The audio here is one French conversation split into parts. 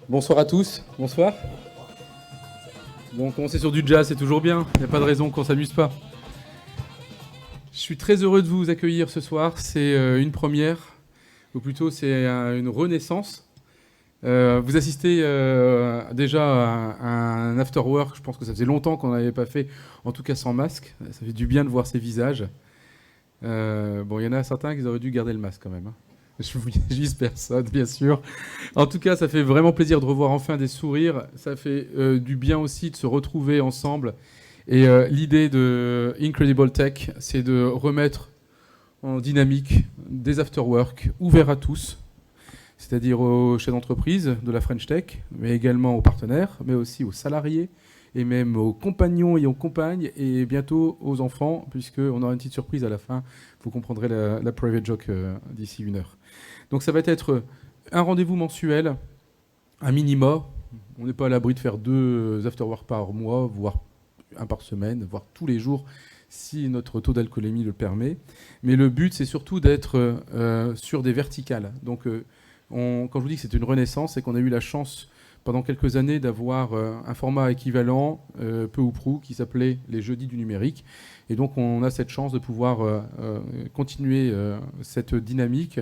Bonsoir à tous, bonsoir. Bon, commencer sur du jazz, c'est toujours bien, il n'y a pas de raison qu'on ne s'amuse pas. Je suis très heureux de vous accueillir ce soir, c'est une première, ou plutôt c'est une renaissance. Vous assistez déjà à un after-work, je pense que ça faisait longtemps qu'on n'avait pas fait, en tout cas sans masque, ça fait du bien de voir ces visages. Bon, il y en a certains qui auraient dû garder le masque quand même, hein. Je vise personne, bien sûr. En tout cas, ça fait vraiment plaisir de revoir enfin des sourires. Ça fait du bien aussi de se retrouver ensemble. Et l'idée de Incredible Tech, c'est de remettre en dynamique des after-work ouverts à tous, c'est-à-dire aux chefs d'entreprise de la French Tech, mais également aux partenaires, mais aussi aux salariés, et même aux compagnons et aux compagnes, et bientôt aux enfants, puisqu'on aura une petite surprise à la fin. Vous comprendrez la private joke d'ici 1 heure. Donc ça va être un rendez-vous mensuel, un minima. On n'est pas à l'abri de faire 2 afterwork par mois, voire 1 par semaine, voire tous les jours, si notre taux d'alcoolémie le permet. Mais le but, c'est surtout d'être sur des verticales. Donc quand je vous dis que c'est une renaissance, c'est qu'on a eu la chance pendant quelques années d'avoir un format équivalent, peu ou prou, qui s'appelait les Jeudis du numérique. Et donc on a cette chance de pouvoir continuer cette dynamique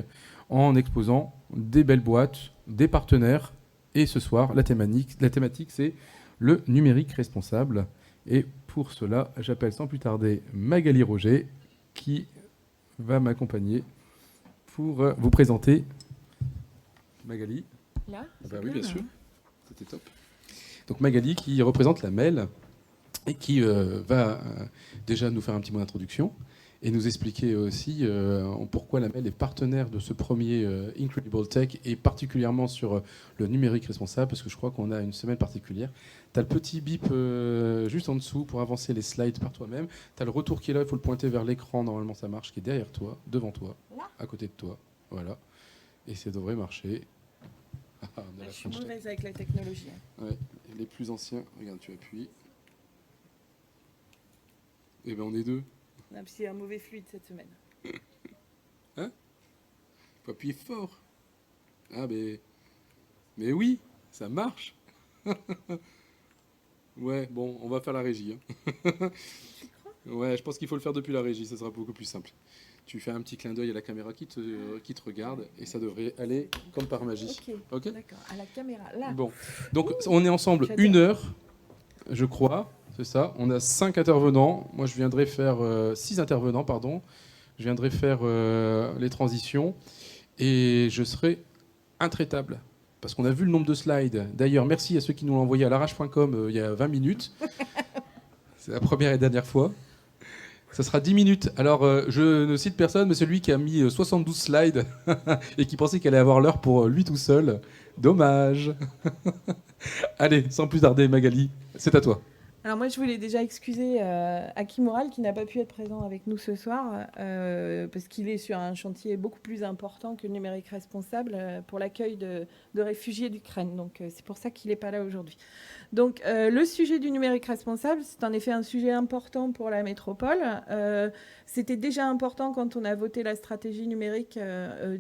en exposant des belles boîtes, des partenaires. Et ce soir, la thématique c'est le numérique responsable. Et pour cela, j'appelle sans plus tarder Magali Roger, qui va m'accompagner pour vous présenter. Magali. Là, Bah oui, bien sûr. C'était top. Donc Magali qui représente la MEL et qui va déjà nous faire un petit mot d'introduction et nous expliquer aussi pourquoi la MEL est partenaire de ce premier Incredible Tech et particulièrement sur le numérique responsable, parce que je crois qu'on a une semaine particulière. Tu as le petit bip juste en dessous pour avancer les slides par toi-même. Tu as le retour qui est là, il faut le pointer vers l'écran, normalement ça marche, qui est derrière toi, devant toi, là, à côté de toi. Voilà. Et ça devrait marcher. Ah, je suis mauvaise avec la technologie. Ouais, les plus anciens, regarde, tu appuies. Et ben on est 2. Non, c'est un mauvais fluide cette semaine. Hein? Faut appuyer fort. Ah mais oui, ça marche. Ouais, bon, on va faire la régie. Hein. Ouais, je pense qu'il faut le faire depuis la régie, ça sera beaucoup plus simple. Tu fais un petit clin d'œil à la caméra qui te regarde et ça devrait aller comme par magie. Ok. D'accord, à la caméra, là. Bon, donc on est ensemble 1 heure, je crois, c'est ça. On a 5 intervenants. Moi, je viendrai faire 6 intervenants, pardon. Je viendrai faire les transitions et je serai intraitable. Parce qu'on a vu le nombre de slides. D'ailleurs, merci à ceux qui nous l'ont envoyé à l'arrache.com il y a 20 minutes. C'est la première et dernière fois. Ça sera 10 minutes. Alors, je ne cite personne, mais celui qui a mis 72 slides et qui pensait qu'il allait avoir l'heure pour lui tout seul. Dommage. Allez, sans plus tarder, Magali, c'est à toi. Alors moi, je voulais déjà excuser Hakim Oral qui n'a pas pu être présent avec nous ce soir parce qu'il est sur un chantier beaucoup plus important que le numérique responsable pour l'accueil de réfugiés d'Ukraine. Donc c'est pour ça qu'il n'est pas là aujourd'hui. Donc le sujet du numérique responsable, c'est en effet un sujet important pour la métropole. C'était déjà important quand on a voté la stratégie numérique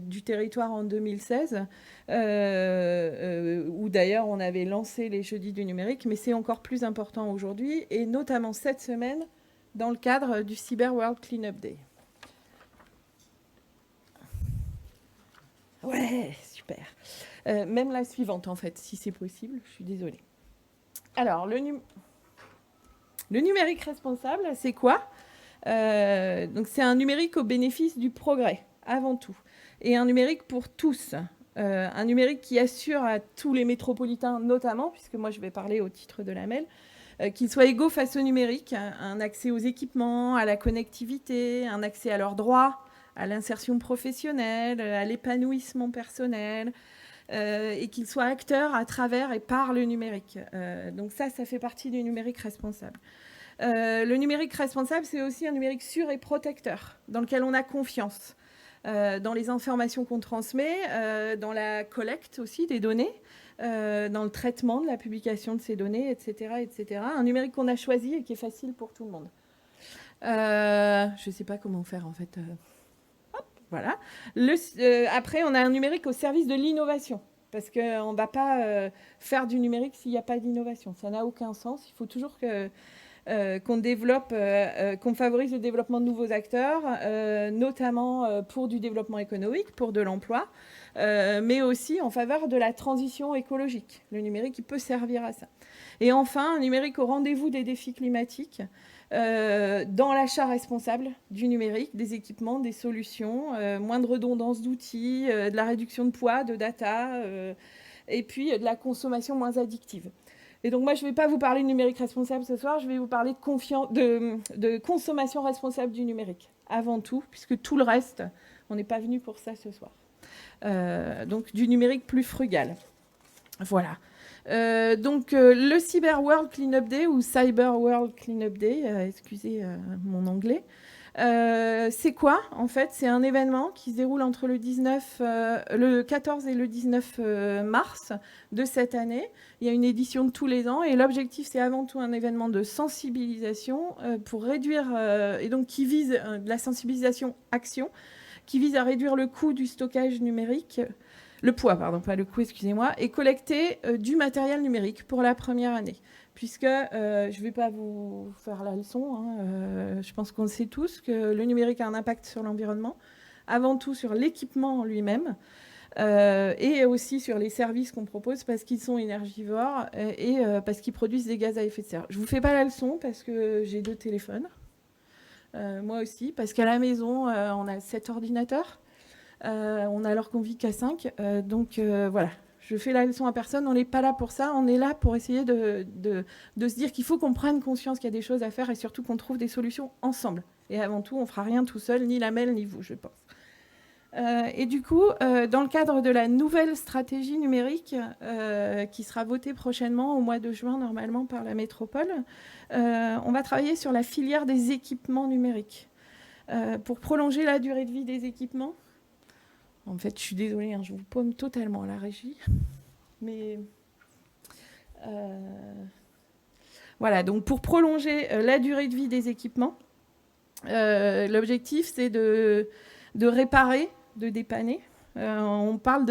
du territoire en 2016, où d'ailleurs on avait lancé les jeudis du numérique, mais c'est encore plus important aujourd'hui, et notamment cette semaine dans le cadre du Cyber World Cleanup Day. Ouais, super. Même la suivante, en fait, si c'est possible, je suis désolée. Alors, le numérique responsable, c'est quoi ? Donc, c'est un numérique au bénéfice du progrès, avant tout. Et un numérique pour tous. Un numérique qui assure à tous les métropolitains, notamment, puisque moi, je vais parler au titre de la MEL, qu'ils soient égaux face au numérique, un accès aux équipements, à la connectivité, un accès à leurs droits, à l'insertion professionnelle, à l'épanouissement personnel, et qu'ils soient acteurs à travers et par le numérique. Donc ça fait partie du numérique responsable. Le numérique responsable, c'est aussi un numérique sûr et protecteur, dans lequel on a confiance, dans les informations qu'on transmet, dans la collecte aussi des données, dans le traitement de la publication de ces données, etc., etc. Un numérique qu'on a choisi et qui est facile pour tout le monde. Je ne sais pas comment faire, en fait. Hop, Voilà. Après, on a un numérique au service de l'innovation. Parce qu'on ne va pas faire du numérique s'il n'y a pas d'innovation. Ça n'a aucun sens. Il faut toujours qu'on développe, qu'on favorise le développement de nouveaux acteurs, notamment pour du développement économique, pour de l'emploi, mais aussi en faveur de la transition écologique. Le numérique, il peut servir à ça. Et enfin, un numérique au rendez-vous des défis climatiques, dans l'achat responsable du numérique, des équipements, des solutions, moins de redondance d'outils, de la réduction de poids, de data, et puis de la consommation moins addictive. Et donc moi, je ne vais pas vous parler de numérique responsable ce soir, je vais vous parler de consommation responsable du numérique, avant tout, puisque tout le reste, on n'est pas venu pour ça ce soir. Donc du numérique plus frugal. Voilà. Donc le Cyber World Cleanup Day ou Cyber World Cleanup Day, excusez mon anglais, c'est quoi en fait? C'est un événement qui se déroule entre le 14 et le 19 mars de cette année. Il y a une édition de tous les ans et l'objectif c'est avant tout un événement de sensibilisation pour réduire, et donc qui vise de la sensibilisation action, qui vise à réduire le coût du stockage numérique. Le poids, pardon, pas le coût, excusez-moi, et collecter du matériel numérique pour la première année. Puisque je ne vais pas vous faire la leçon, hein, je pense qu'on sait tous que le numérique a un impact sur l'environnement, avant tout sur l'équipement en lui-même, et aussi sur les services qu'on propose parce qu'ils sont énergivores et parce qu'ils produisent des gaz à effet de serre. Je ne vous fais pas la leçon parce que j'ai 2 téléphones, moi aussi, parce qu'à la maison, on a 7 ordinateurs. On a alors qu'on vit qu'à 5. Donc voilà, je fais la leçon à personne. On n'est pas là pour ça. On est là pour essayer de se dire qu'il faut qu'on prenne conscience qu'il y a des choses à faire et surtout qu'on trouve des solutions ensemble. Et avant tout, on ne fera rien tout seul, ni la MEL, ni vous, je pense. Et du coup, dans le cadre de la nouvelle stratégie numérique qui sera votée prochainement au mois de juin, normalement, par la métropole, on va travailler sur la filière des équipements numériques. Pour prolonger la durée de vie des équipements, en fait, je suis désolée, hein, je vous paume totalement à la régie. Mais voilà, donc pour prolonger la durée de vie des équipements, l'objectif, c'est de réparer, de dépanner. On parle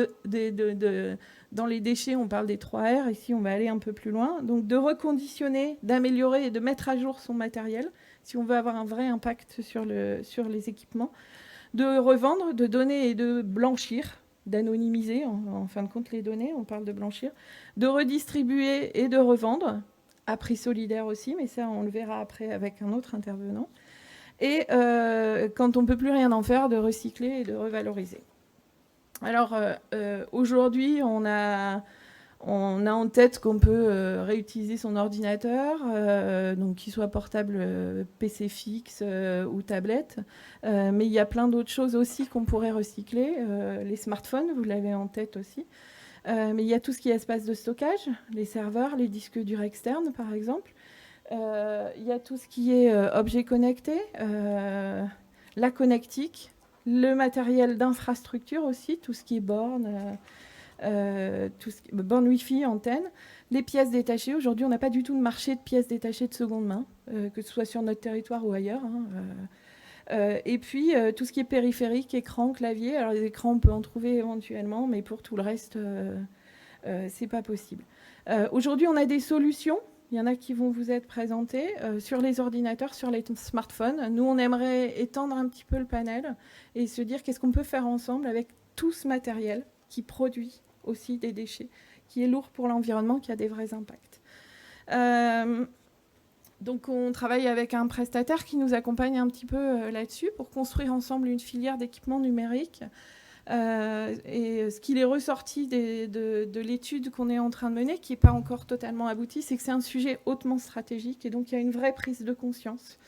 dans les déchets, on parle des 3 R. Ici, on va aller un peu plus loin. Donc, de reconditionner, d'améliorer et de mettre à jour son matériel, si on veut avoir un vrai impact sur les équipements. De revendre, de donner et de blanchir, d'anonymiser en fin de compte les données, on parle de blanchir, de redistribuer et de revendre, à prix solidaire aussi, mais ça on le verra après avec un autre intervenant. Et quand on ne peut plus rien en faire, de recycler et de revaloriser. Alors aujourd'hui, on a en tête qu'on peut réutiliser son ordinateur, donc qu'il soit portable, PC fixe ou tablette. Mais il y a plein d'autres choses aussi qu'on pourrait recycler. Les smartphones, vous l'avez en tête aussi. Mais il y a tout ce qui est espace de stockage, les serveurs, les disques durs externes, par exemple. Il y a tout ce qui est objets connectés, la connectique, le matériel d'infrastructure aussi, tout ce qui est bornes. Borne Wi-Fi, antenne, les pièces détachées. Aujourd'hui, on n'a pas du tout de marché de pièces détachées de seconde main, que ce soit sur notre territoire ou ailleurs. Et puis, tout ce qui est périphérique, écran, clavier. Alors, les écrans, on peut en trouver éventuellement, mais pour tout le reste, c'est pas possible. Aujourd'hui, on a des solutions. Il y en a qui vont vous être présentées sur les ordinateurs, sur les smartphones. Nous, on aimerait étendre un petit peu le panel et se dire qu'est-ce qu'on peut faire ensemble avec tout ce matériel qui produit aussi des déchets, qui est lourd pour l'environnement, qui a des vrais impacts. Donc on travaille avec un prestataire qui nous accompagne un petit peu là-dessus pour construire ensemble une filière d'équipements numériques. Et ce qu'il est ressorti de l'étude qu'on est en train de mener, qui n'est pas encore totalement aboutie, c'est que c'est un sujet hautement stratégique et donc il y a une vraie prise de conscience,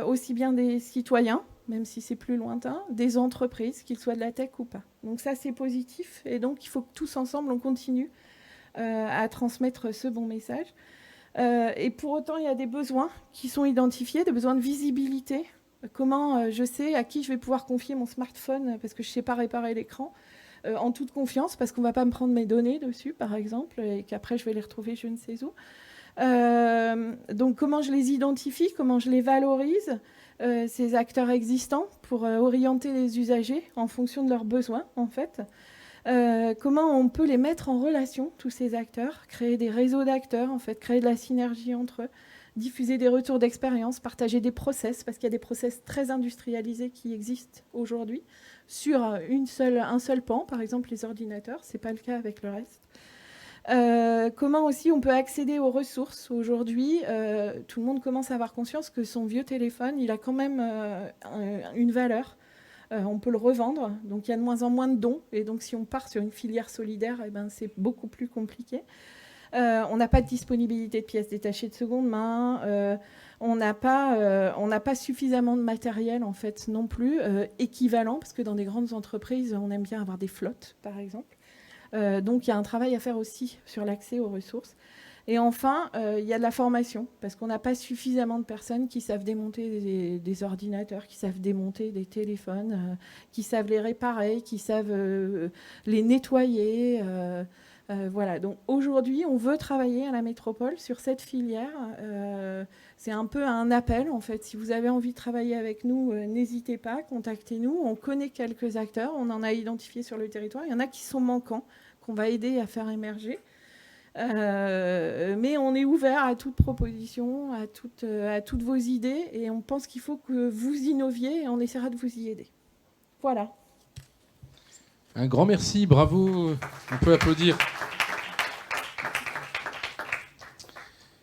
aussi bien des citoyens, même si c'est plus lointain, des entreprises, qu'ils soient de la tech ou pas. Donc ça, c'est positif. Et donc, il faut que tous ensemble, on continue à transmettre ce bon message. Et pour autant, il y a des besoins qui sont identifiés, des besoins de visibilité. Comment je sais à qui je vais pouvoir confier mon smartphone parce que je ne sais pas réparer l'écran, en toute confiance, parce qu'on ne va pas me prendre mes données dessus, par exemple, et qu'après, je vais les retrouver je ne sais où. Donc comment je les identifie, comment je les valorise, ces acteurs existants, pour orienter les usagers en fonction de leurs besoins, en fait. Comment on peut les mettre en relation, tous ces acteurs, créer des réseaux d'acteurs, en fait, créer de la synergie entre eux, diffuser des retours d'expérience, partager des process, parce qu'il y a des process très industrialisés qui existent aujourd'hui sur un seul pan, par exemple les ordinateurs, c'est pas le cas avec le reste. Comment aussi on peut accéder aux ressources aujourd'hui. Tout le monde commence à avoir conscience que son vieux téléphone, il a quand même une valeur. On peut le revendre, donc il y a de moins en moins de dons, et donc si on part sur une filière solidaire, eh ben, c'est beaucoup plus compliqué. On n'a pas de disponibilité de pièces détachées de seconde main, on n'a pas suffisamment de matériel en fait non plus, équivalent, parce que dans des grandes entreprises, on aime bien avoir des flottes, par exemple. Donc il y a un travail à faire aussi sur l'accès aux ressources. Et enfin, il y a de la formation, parce qu'on n'a pas suffisamment de personnes qui savent démonter des ordinateurs, qui savent démonter des téléphones, qui savent les réparer, qui savent les nettoyer. Voilà. Donc aujourd'hui, on veut travailler à la métropole sur cette filière. C'est un peu un appel, en fait. Si vous avez envie de travailler avec nous, n'hésitez pas, contactez-nous. On connaît quelques acteurs, on en a identifié sur le territoire. Il y en a qui sont manquants, qu'on va aider à faire émerger. Mais on est ouvert à toute proposition, à toutes vos idées, et on pense qu'il faut que vous innoviez, et on essaiera de vous y aider. Voilà. Un grand merci, bravo, on peut applaudir.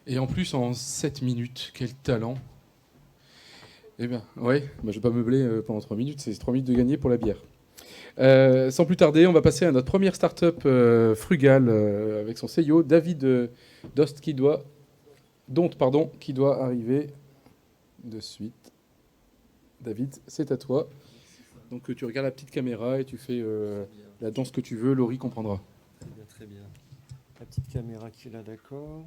Et en plus, en 7 minutes, quel talent. Eh bien, ouais, je ne vais pas meubler pendant 3 minutes, c'est 3 minutes de gagner pour la bière. Sans plus tarder, on va passer à notre première start-up frugale avec son CEO, David Dost, qui doit arriver de suite. David, c'est à toi. Donc tu regardes la petite caméra et tu fais la danse que tu veux, Laurie comprendra. Très bien, très bien. La petite caméra qui est là, d'accord.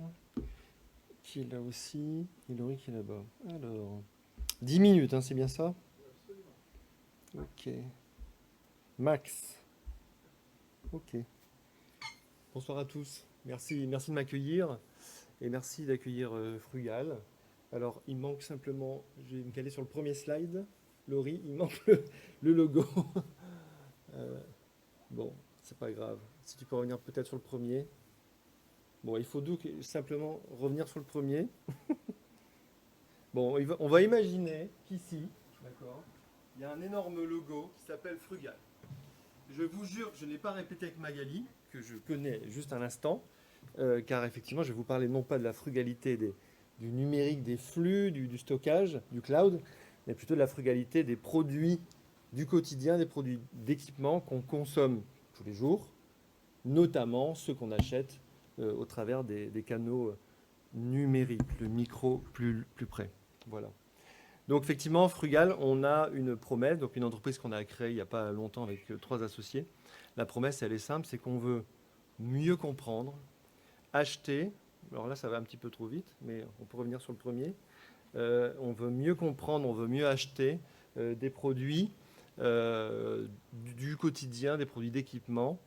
Qui est là aussi. Et Laurie qui est là-bas. Alors, 10 minutes, hein, c'est bien ça? Ok. Max. Ok. Bonsoir à tous. Merci de m'accueillir et merci d'accueillir Frugal. Alors, il manque simplement, je vais me caler sur le premier slide. Laurie, il manque le logo. Bon, c'est pas grave. Si tu peux revenir peut-être sur le premier. Bon, il faut donc simplement revenir sur le premier. Bon, on va imaginer qu'ici, d'accord, il y a un énorme logo qui s'appelle Frugal. Je vous jure que je n'ai pas répété avec Magali, que je connais juste un instant, car effectivement, je vais vous parler non pas de la frugalité du numérique, des flux, du stockage, du cloud, mais plutôt de la frugalité des produits du quotidien, des produits d'équipement qu'on consomme tous les jours, notamment ceux qu'on achète au travers des canaux numériques, le micro plus près. Voilà. Donc effectivement, Frugal, on a une promesse, donc une entreprise qu'on a créée il n'y a pas longtemps avec 3 associés. La promesse, elle est simple, c'est qu'on veut mieux comprendre, acheter, alors là ça va un petit peu trop vite, mais on peut revenir sur le premier. On veut mieux comprendre, on veut mieux acheter des produits du quotidien, des produits d'équipement.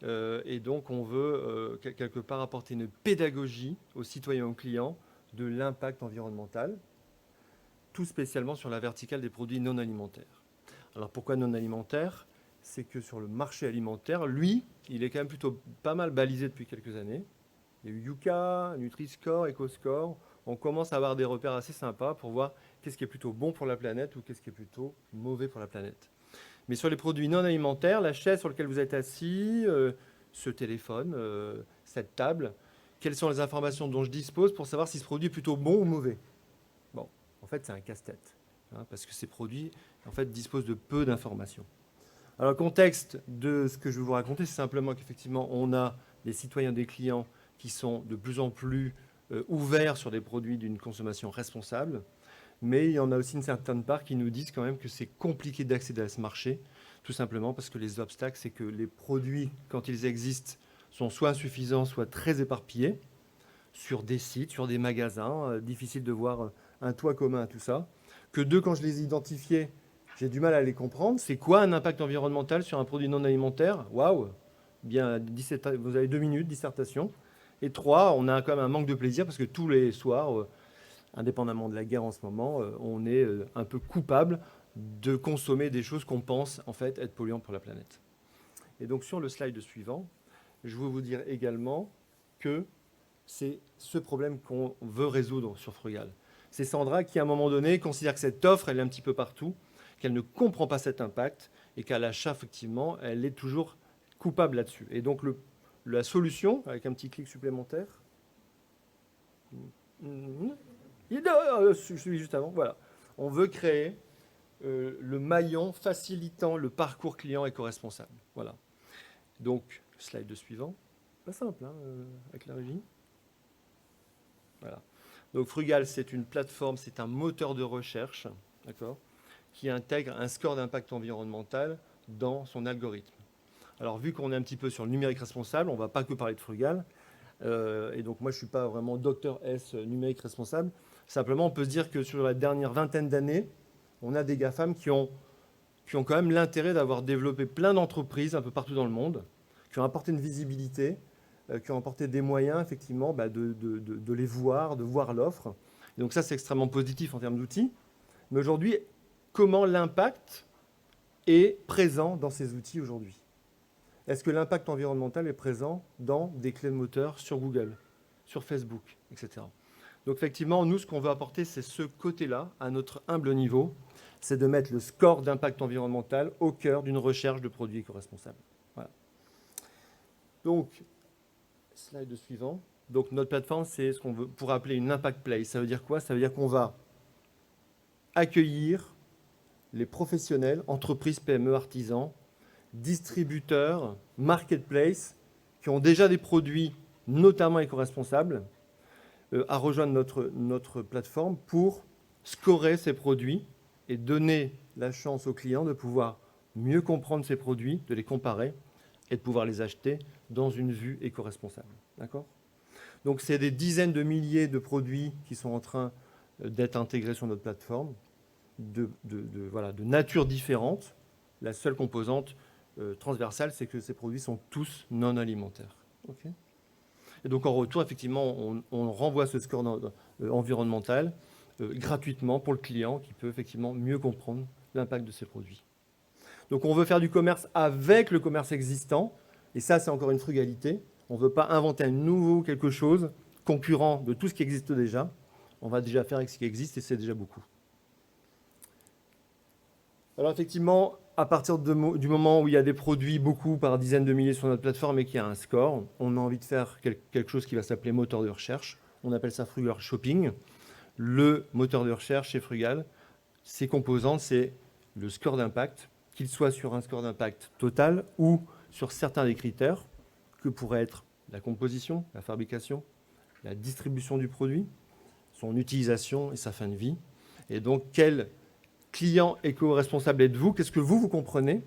Et donc on veut quelque part apporter une pédagogie aux citoyens et aux clients de l'impact environnemental, tout spécialement sur la verticale des produits non alimentaires. Alors pourquoi non alimentaires? C'est que sur le marché alimentaire, lui, il est quand même plutôt pas mal balisé depuis quelques années. Il y a eu Yuka, Nutri-Score, EcoScore. On commence à avoir des repères assez sympas pour voir qu'est-ce qui est plutôt bon pour la planète ou qu'est-ce qui est plutôt mauvais pour la planète. Mais sur les produits non alimentaires, la chaise sur laquelle vous êtes assis, ce téléphone, cette table, quelles sont les informations dont je dispose pour savoir si ce produit est plutôt bon ou mauvais? Bon, en fait, c'est un casse-tête, hein, parce que ces produits, en fait, disposent de peu d'informations. Alors, le contexte de ce que je vais vous raconter, c'est simplement qu'effectivement, on a des citoyens, des clients qui sont de plus en plus ouverts sur des produits d'une consommation responsable, mais il y en a aussi une certaine part qui nous disent quand même que c'est compliqué d'accéder à ce marché, tout simplement parce que les obstacles, c'est que les produits, quand ils existent, sont soit insuffisants, soit très éparpillés, sur des sites, sur des magasins, difficile de voir un toit commun à tout ça. Que quand je les ai identifiés, j'ai du mal à les comprendre. C'est quoi un impact environnemental sur un produit non alimentaire? Waouh! Bien, vous avez 2 minutes, dissertation. Et 3, on a quand même un manque de plaisir parce que tous les soirs, indépendamment de la guerre en ce moment, on est un peu coupable de consommer des choses qu'on pense en fait être polluantes pour la planète. Et donc sur le slide suivant, je veux vous dire également que c'est ce problème qu'on veut résoudre sur Frugal. C'est Sandra qui, à un moment donné, considère que cette offre, elle est un petit peu partout, qu'elle ne comprend pas cet impact et qu'à l'achat, effectivement, elle est toujours coupable là-dessus. Et donc la solution, avec un petit clic supplémentaire, celui juste avant, voilà. On veut créer le maillon facilitant le parcours client éco-responsable. Voilà. Donc, slide suivant. Pas simple, hein, avec la régie. Voilà. Donc, Frugal, c'est une plateforme, c'est un moteur de recherche, d'accord, qui intègre un score d'impact environnemental dans son algorithme. Alors, vu qu'on est un petit peu sur le numérique responsable, on ne va pas que parler de Frugal. Et donc, moi, je ne suis pas vraiment docteur S numérique responsable. Simplement, on peut se dire que sur la dernière vingtaine d'années, on a des GAFAM qui ont quand même l'intérêt d'avoir développé plein d'entreprises un peu partout dans le monde, qui ont apporté une visibilité, qui ont apporté des moyens, effectivement, de les voir, de voir l'offre. Donc ça, c'est extrêmement positif en termes d'outils. Mais aujourd'hui, comment l'impact est présent dans ces outils aujourd'hui? Est-ce que l'impact environnemental est présent dans des clés de moteur sur Google, sur Facebook, etc. Donc effectivement, nous, ce qu'on veut apporter, c'est ce côté-là, à notre humble niveau, c'est de mettre le score d'impact environnemental au cœur d'une recherche de produits éco-responsables. Voilà. Donc, slide suivant. Donc notre plateforme, c'est ce qu'on veut pour appeler une impact place. Ça veut dire quoi? Ça veut dire qu'on va accueillir les professionnels, entreprises, PME, artisans, distributeurs, marketplace, qui ont déjà des produits notamment éco-responsables, à rejoindre notre plateforme pour scorer ces produits et donner la chance aux clients de pouvoir mieux comprendre ces produits, de les comparer et de pouvoir les acheter dans une vue éco-responsable. D'accord ? Donc, c'est des dizaines de milliers de produits qui sont en train d'être intégrés sur notre plateforme, de nature différente. La seule composante transversale, c'est que ces produits sont tous non alimentaires. Okay ? Et donc, en retour, effectivement, on renvoie ce score environnemental gratuitement pour le client qui peut effectivement mieux comprendre l'impact de ces produits. Donc, on veut faire du commerce avec le commerce existant. Et ça, c'est encore une frugalité. On ne veut pas inventer un nouveau quelque chose concurrent de tout ce qui existe déjà. On va déjà faire avec ce qui existe et c'est déjà beaucoup. Alors, effectivement, à partir du moment où il y a des produits beaucoup par dizaines de milliers sur notre plateforme et qu'il y a un score, on a envie de faire quelque chose qui va s'appeler moteur de recherche. On appelle ça Frugal Shopping. Le moteur de recherche chez Frugal, ses composantes, c'est le score d'impact, qu'il soit sur un score d'impact total ou sur certains des critères, que pourrait être la composition, la fabrication, la distribution du produit, son utilisation et sa fin de vie. Et donc, quel client éco-responsable êtes-vous? Qu'est-ce que vous comprenez?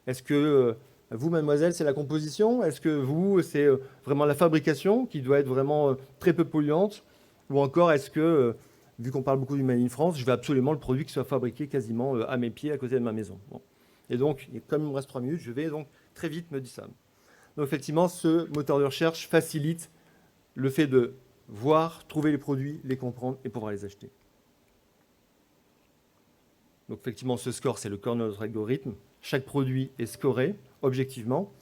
Est-ce que vous, mademoiselle, c'est la composition? Est-ce que vous, c'est vraiment la fabrication qui doit être vraiment très peu polluante? Ou encore, est-ce que, vu qu'on parle beaucoup du Made in France, je veux absolument le produit qui soit fabriqué quasiment à mes pieds, à côté de ma maison? Bon. Et donc, comme il me reste 3 minutes, je vais donc très vite me dire ça. Donc, effectivement, ce moteur de recherche facilite le fait de voir, trouver les produits, les comprendre et pouvoir les acheter. Donc, effectivement, ce score, c'est le cœur de notre algorithme. Chaque produit est scoré objectivement.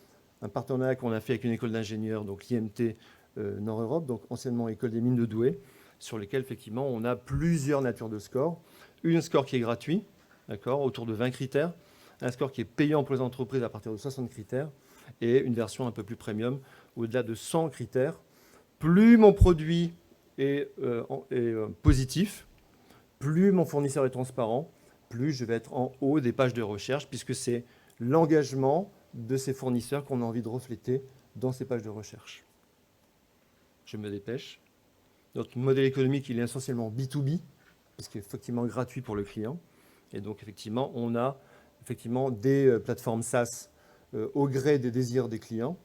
Un partenariat qu'on a fait avec une école d'ingénieurs, donc l'IMT Nord-Europe, donc anciennement École des mines de Douai, sur lesquels, effectivement, on a plusieurs natures de scores. Une score qui est gratuit, d'accord, autour de 20 critères. Un score qui est payant pour les entreprises à partir de 60 critères. Et une version un peu plus premium, au-delà de 100 critères. Plus mon produit est positif, plus mon fournisseur est transparent, plus je vais être en haut des pages de recherche, puisque c'est l'engagement de ces fournisseurs qu'on a envie de refléter dans ces pages de recherche. Je me dépêche. Notre modèle économique, il est essentiellement B2B, puisqu'il est effectivement gratuit pour le client. Et donc, effectivement, on a effectivement des plateformes SaaS au gré des désirs des clients.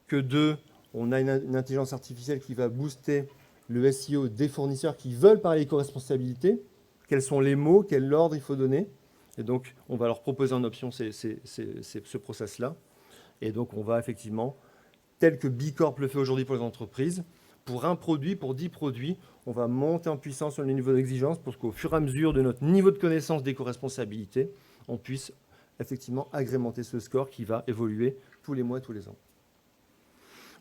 Que deux, on a une intelligence artificielle qui va booster le SEO des fournisseurs qui veulent parler éco-responsabilité. Quels sont les mots, quel ordre il faut donner. Et donc, on va leur proposer en option ce process-là. Et donc, on va effectivement tel que Bicorp le fait aujourd'hui pour les entreprises. Pour un produit, pour 10 produits, on va monter en puissance sur le niveau d'exigence pour qu'au fur et à mesure de notre niveau de connaissance d'éco-responsabilité, on puisse effectivement agrémenter ce score qui va évoluer tous les mois, tous les ans.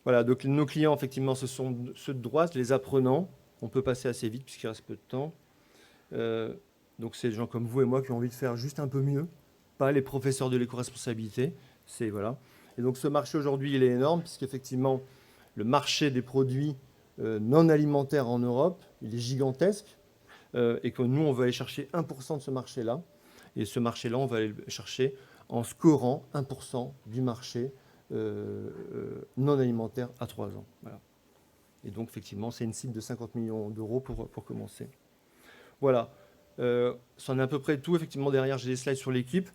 Voilà, donc nos clients, effectivement, ce sont ceux de droite, les apprenants. On peut passer assez vite puisqu'il reste peu de temps. Donc c'est des gens comme vous et moi qui ont envie de faire juste un peu mieux, pas les professeurs de l'éco-responsabilité. Voilà. Et donc ce marché aujourd'hui, il est énorme puisqu'effectivement, le marché des produits non alimentaires en Europe, il est gigantesque et que nous, on va aller chercher 1% de ce marché-là. Et ce marché-là, on va aller le chercher en scorant 1% du marché non alimentaire à 3 ans. Voilà. Et donc, effectivement, c'est une cible de 50 millions d'euros pour commencer. Voilà. C'en est à peu près tout. Effectivement, derrière, j'ai des slides sur l'équipe.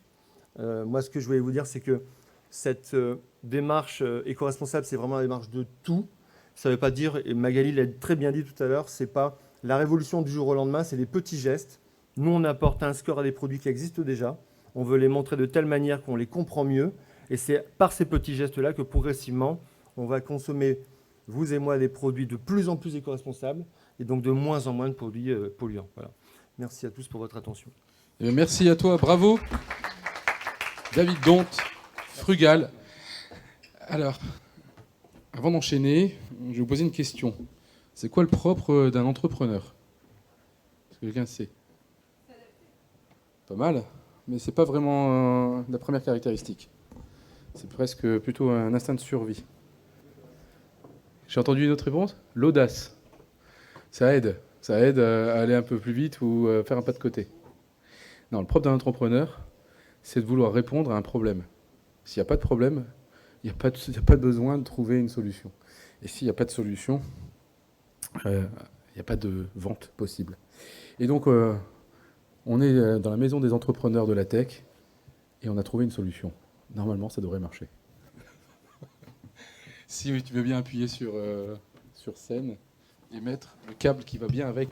Moi, ce que je voulais vous dire, c'est que cette démarche éco-responsable, c'est vraiment la démarche de tout. Ça ne veut pas dire, et Magali l'a très bien dit tout à l'heure, c'est pas la révolution du jour au lendemain, c'est des petits gestes. Nous, on apporte un score à des produits qui existent déjà. On veut les montrer de telle manière qu'on les comprend mieux. Et c'est par ces petits gestes-là que progressivement, on va consommer, vous et moi, des produits de plus en plus éco-responsables et donc de moins en moins de produits polluants. Voilà. Merci à tous pour votre attention. Et merci à toi, bravo. David Donte, Frugal. Alors, avant d'enchaîner, je vais vous poser une question. C'est quoi le propre d'un entrepreneur? Est-ce que quelqu'un sait? Pas mal, mais c'est pas vraiment la première caractéristique. C'est presque plutôt un instinct de survie. J'ai entendu une autre réponse? L'audace. Ça aide à aller un peu plus vite ou faire un pas de côté. Non, le propre d'un entrepreneur, c'est de vouloir répondre à un problème. S'il n'y a pas de problème, il n'y a pas de besoin de trouver une solution. Et s'il n'y a pas de solution, il n'y a pas de vente possible. Et donc, on est dans la maison des entrepreneurs de la tech et on a trouvé une solution. Normalement, ça devrait marcher. Si tu veux bien appuyer sur scène et mettre le câble qui va bien avec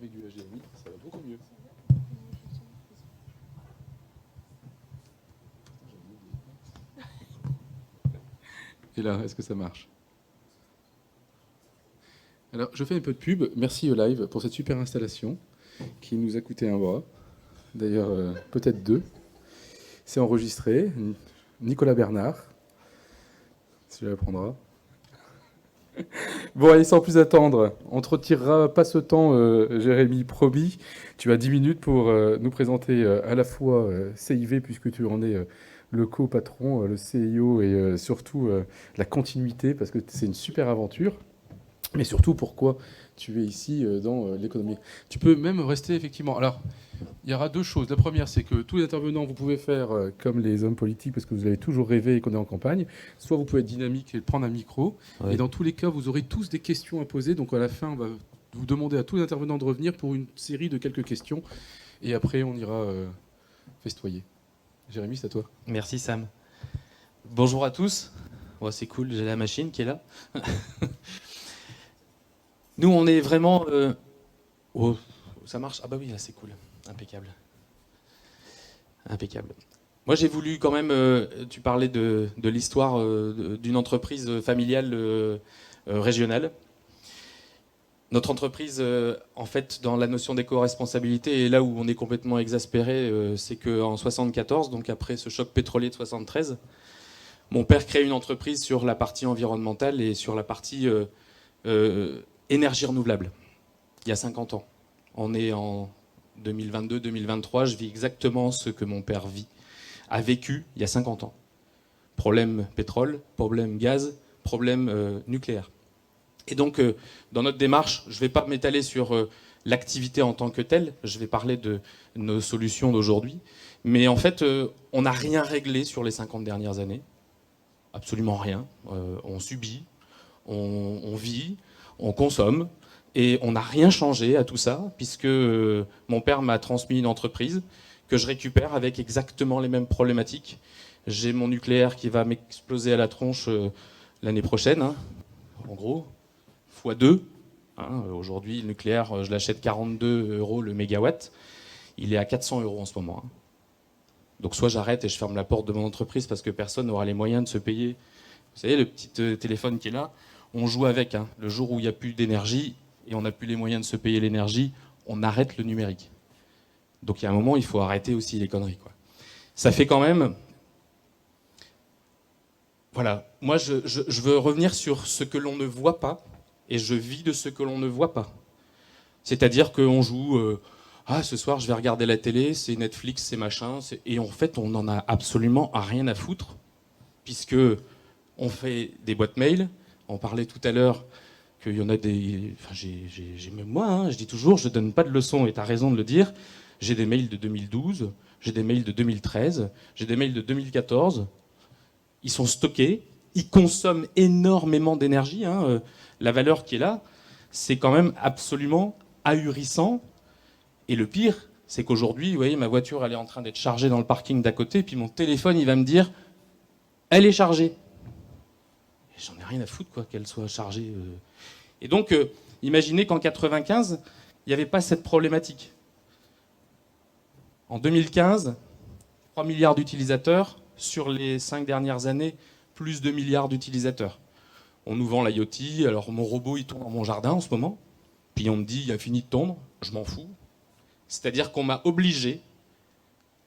du HDMI, ça va beaucoup mieux. Et là, est-ce que ça marche? Alors, je fais un peu de pub. Merci au live pour cette super installation qui nous a coûté un bras. D'ailleurs, peut-être 2. C'est enregistré. Nicolas Bernard. Si je l'apprendra. Bon, allez, sans plus attendre, on ne te retirera pas ce temps, Jérémy, promis. Tu as 10 minutes pour nous présenter à la fois CIV, puisque tu en es le co-patron, le CIO, et surtout la continuité, parce que c'est une super aventure. Mais surtout, pourquoi tu es ici dans l'économie. Tu peux même rester, effectivement. Alors, il y aura 2 choses. La première, c'est que tous les intervenants, vous pouvez faire comme les hommes politiques, parce que vous avez toujours rêvé qu'on est en campagne. Soit vous pouvez être dynamique et prendre un micro. Ouais. Et dans tous les cas, vous aurez tous des questions à poser. Donc, à la fin, on va vous demander à tous les intervenants de revenir pour une série de quelques questions. Et après, on ira festoyer. Jérémy, c'est à toi. Merci, Sam. Bonjour à tous. Oh, c'est cool, j'ai la machine qui est là. Nous, on est vraiment... Oh, ça marche? Ah bah oui, là, c'est cool. Impeccable. Impeccable. Moi, j'ai voulu quand même... tu parlais de l'histoire d'une entreprise familiale régionale. Notre entreprise, en fait, dans la notion d'éco-responsabilité, et là où on est complètement exaspéré, c'est qu'en 1974, donc après ce choc pétrolier de 1973, mon père crée une entreprise sur la partie environnementale et sur la partie... énergie renouvelable, il y a 50 ans. On est en 2022-2023, je vis exactement ce que mon père a vécu il y a 50 ans. Problème pétrole, problème gaz, problème nucléaire. Et donc, dans notre démarche, je ne vais pas m'étaler sur l'activité en tant que telle, je vais parler de nos solutions d'aujourd'hui. Mais en fait, on n'a rien réglé sur les 50 dernières années. Absolument rien. On subit, on vit, on consomme, et on n'a rien changé à tout ça, puisque mon père m'a transmis une entreprise que je récupère avec exactement les mêmes problématiques. J'ai mon nucléaire qui va m'exploser à la tronche l'année prochaine, hein, en gros, x2. Hein, aujourd'hui, le nucléaire, je l'achète 42 € le mégawatt. Il est à 400 € en ce moment. Hein. Donc soit j'arrête et je ferme la porte de mon entreprise parce que personne n'aura les moyens de se payer. Vous savez, le petit téléphone qui est là, on joue avec. Hein. Le jour où il n'y a plus d'énergie et on n'a plus les moyens de se payer l'énergie, on arrête le numérique. Donc il y a un moment, il faut arrêter aussi les conneries, quoi. Ça fait quand même... Voilà, moi je veux revenir sur ce que l'on ne voit pas, et je vis de ce que l'on ne voit pas. C'est-à-dire qu'on joue... ah, ce soir, je vais regarder la télé, c'est Netflix, c'est machin. Et en fait, on n'en a absolument rien à foutre, puisque on fait des boîtes mail. On parlait tout à l'heure qu'il y en a des... Enfin, j'ai même moi, hein, je dis toujours, je ne donne pas de leçons, et tu as raison de le dire. J'ai des mails de 2012, j'ai des mails de 2013, j'ai des mails de 2014. Ils sont stockés, ils consomment énormément d'énergie. Hein. La valeur qui est là, c'est quand même absolument ahurissant. Et le pire, c'est qu'aujourd'hui, vous voyez, ma voiture, elle est en train d'être chargée dans le parking d'à côté, puis mon téléphone, il va me dire, elle est chargée. Et j'en ai rien à foutre, quoi, qu'elle soit chargée. Et donc, imaginez qu'en 95, il n'y avait pas cette problématique. En 2015, 3 milliards d'utilisateurs. Sur les 5 dernières années, plus de milliards d'utilisateurs. On nous vend l'IoT. Alors, mon robot, il tourne dans mon jardin en ce moment. Puis on me dit, il a fini de tondre. Je m'en fous. C'est-à-dire qu'on m'a obligé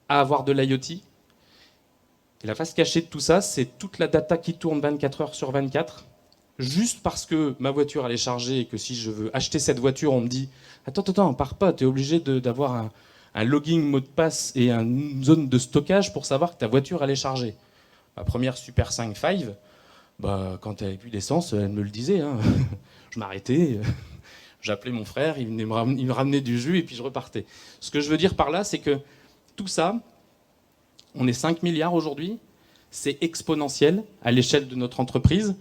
à avoir de l'IoT. Et la face cachée de tout ça, c'est toute la data qui tourne 24 heures sur 24. Juste parce que ma voiture, elle est chargée et que si je veux acheter cette voiture, on me dit, attends, pars pas, tu es obligé d'avoir un logging mot de passe et une zone de stockage pour savoir que ta voiture, elle est chargée. Ma première Super 5 5, bah, quand elle n'avait plus d'essence, elle me le disait. Hein. Je m'arrêtais, j'appelais mon frère, il me ramenait du jus et puis je repartais. Ce que je veux dire par là, c'est que tout ça, on est 5 milliards aujourd'hui, c'est exponentiel à l'échelle de notre entreprise.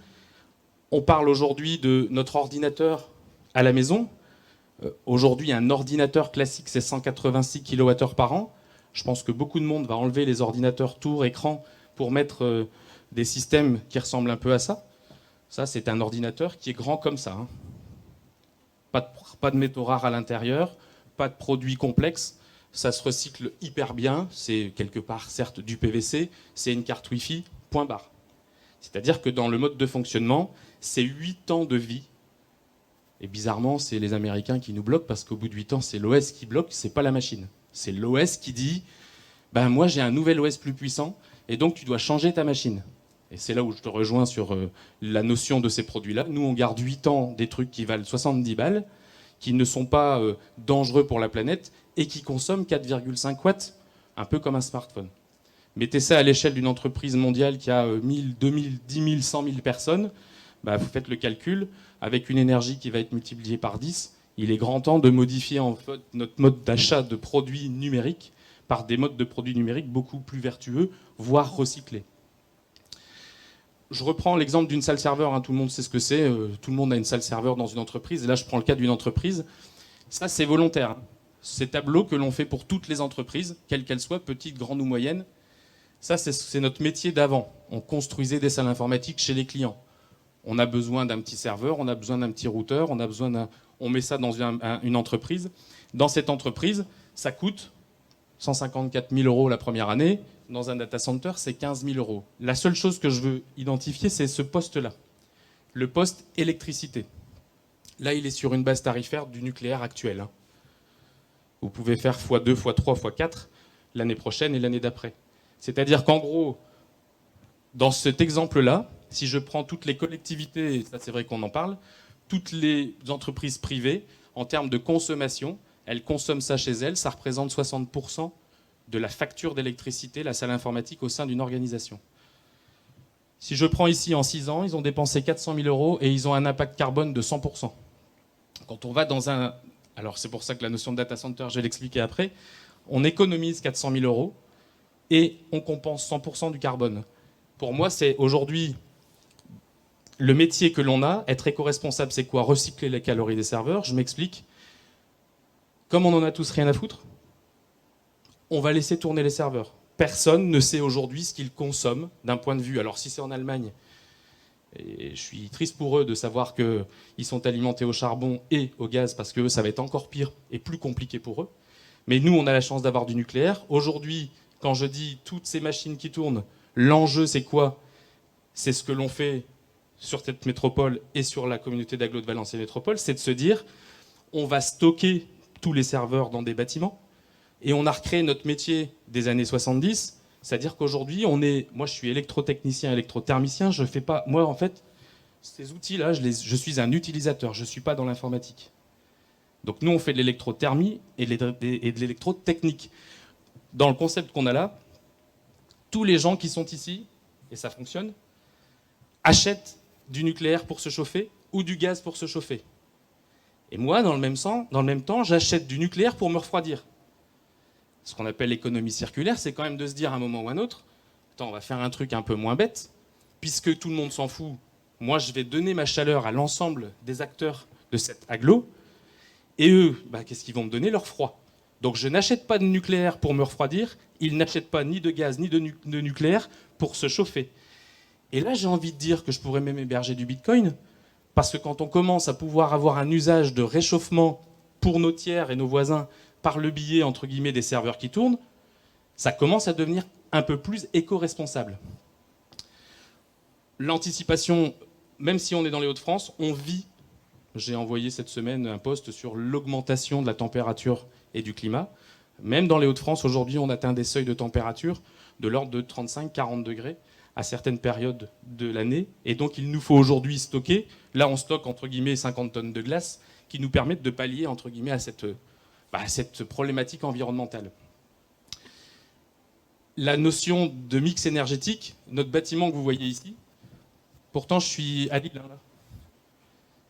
On parle aujourd'hui de notre ordinateur à la maison. Aujourd'hui, un ordinateur classique, c'est 186 kWh par an. Je pense que beaucoup de monde va enlever les ordinateurs tour, écran, pour mettre des systèmes qui ressemblent un peu à ça. Ça, c'est un ordinateur qui est grand comme ça. Hein. Pas de métaux rares à l'intérieur, pas de produits complexes. Ça se recycle hyper bien. C'est quelque part, certes, du PVC. C'est une carte Wi-Fi, point barre. C'est-à-dire que dans le mode de fonctionnement, c'est 8 ans de vie. Et bizarrement, c'est les Américains qui nous bloquent parce qu'au bout de 8 ans, c'est l'OS qui bloque, c'est pas la machine. C'est l'OS qui dit ben moi j'ai un nouvel OS plus puissant et donc tu dois changer ta machine. Et c'est là où je te rejoins sur la notion de ces produits-là. Nous, on garde 8 ans des trucs qui valent 70 balles, qui ne sont pas dangereux pour la planète et qui consomment 4,5 watts, un peu comme un smartphone. Mettez ça à l'échelle d'une entreprise mondiale qui a 1000, 2000, 10 000, 100 000 personnes, bah, vous faites le calcul, avec une énergie qui va être multipliée par 10, il est grand temps de modifier en fait notre mode d'achat de produits numériques par des modes de produits numériques beaucoup plus vertueux, voire recyclés. Je reprends l'exemple d'une salle serveur, hein, tout le monde sait ce que c'est, tout le monde a une salle serveur dans une entreprise, et là je prends le cas d'une entreprise, ça c'est volontaire. Hein. Ces tableaux que l'on fait pour toutes les entreprises, quelles qu'elles soient, petites, grandes ou moyennes, ça c'est notre métier d'avant. On construisait des salles informatiques chez les clients. On a besoin d'un petit serveur, on a besoin d'un petit routeur, on met ça dans une entreprise. Dans cette entreprise, ça coûte 154 000 € la première année. Dans un data center, c'est 15 000 €. La seule chose que je veux identifier, c'est ce poste-là. Le poste électricité. Là, il est sur une base tarifaire du nucléaire actuel. Hein. Vous pouvez faire x2, x3, x4 l'année prochaine et l'année d'après. C'est-à-dire qu'en gros, dans cet exemple-là, si je prends toutes les collectivités, et ça c'est vrai qu'on en parle, toutes les entreprises privées, en termes de consommation, elles consomment ça chez elles, ça représente 60% de la facture d'électricité, la salle informatique au sein d'une organisation. Si je prends ici en 6 ans, ils ont dépensé 400 000 € et ils ont un impact carbone de 100%. Quand on va dans un... Alors c'est pour ça que la notion de data center, je vais l'expliquer après, on économise 400 000 € et on compense 100% du carbone. Pour moi, c'est aujourd'hui... Le métier que l'on a, être éco-responsable, c'est quoi? Recycler les calories des serveurs. Je m'explique. Comme on en a tous rien à foutre, on va laisser tourner les serveurs. Personne ne sait aujourd'hui ce qu'ils consomment d'un point de vue. Alors si c'est en Allemagne, et je suis triste pour eux de savoir qu'ils sont alimentés au charbon et au gaz, parce que ça va être encore pire et plus compliqué pour eux. Mais nous, on a la chance d'avoir du nucléaire. Aujourd'hui, Quand je dis toutes ces machines qui tournent, l'enjeu c'est quoi? C'est ce que l'on fait sur cette métropole et sur la communauté d'agglo de Valenciennes Métropole, c'est de se dire on va stocker tous les serveurs dans des bâtiments et on a recréé notre métier des années 70, c'est-à-dire qu'aujourd'hui moi je suis électrotechnicien, électrothermicien, je fais pas, moi en fait ces outils-là, je suis un utilisateur, je ne suis pas dans l'informatique. Donc nous on fait de l'électrothermie et de l'électrotechnique. Dans le concept qu'on a là, tous les gens qui sont ici, et ça fonctionne, achètent du nucléaire pour se chauffer ou du gaz pour se chauffer. Et moi, dans le même temps, j'achète du nucléaire pour me refroidir. Ce qu'on appelle l'économie circulaire, c'est quand même de se dire à un moment ou à un autre, attends, on va faire un truc un peu moins bête, puisque tout le monde s'en fout, moi je vais donner ma chaleur à l'ensemble des acteurs de cette agglo, et eux, qu'est-ce qu'ils vont me donner? Leur froid. Donc je n'achète pas de nucléaire pour me refroidir, ils n'achètent pas ni de gaz ni de nucléaire pour se chauffer. Et là, j'ai envie de dire que je pourrais même héberger du Bitcoin, parce que quand on commence à pouvoir avoir un usage de réchauffement pour nos tiers et nos voisins par le biais, entre guillemets, des serveurs qui tournent, ça commence à devenir un peu plus éco-responsable. L'anticipation, même si on est dans les Hauts-de-France, on vit. J'ai envoyé cette semaine un post sur l'augmentation de la température et du climat. Même dans les Hauts-de-France, aujourd'hui, on atteint des seuils de température de l'ordre de 35-40 degrés à certaines périodes de l'année. Et donc, il nous faut aujourd'hui stocker. Là, on stocke, entre guillemets, 50 tonnes de glace qui nous permettent de pallier, entre guillemets, à cette problématique environnementale. La notion de mix énergétique, notre bâtiment que vous voyez ici, pourtant, je suis à Lille, là.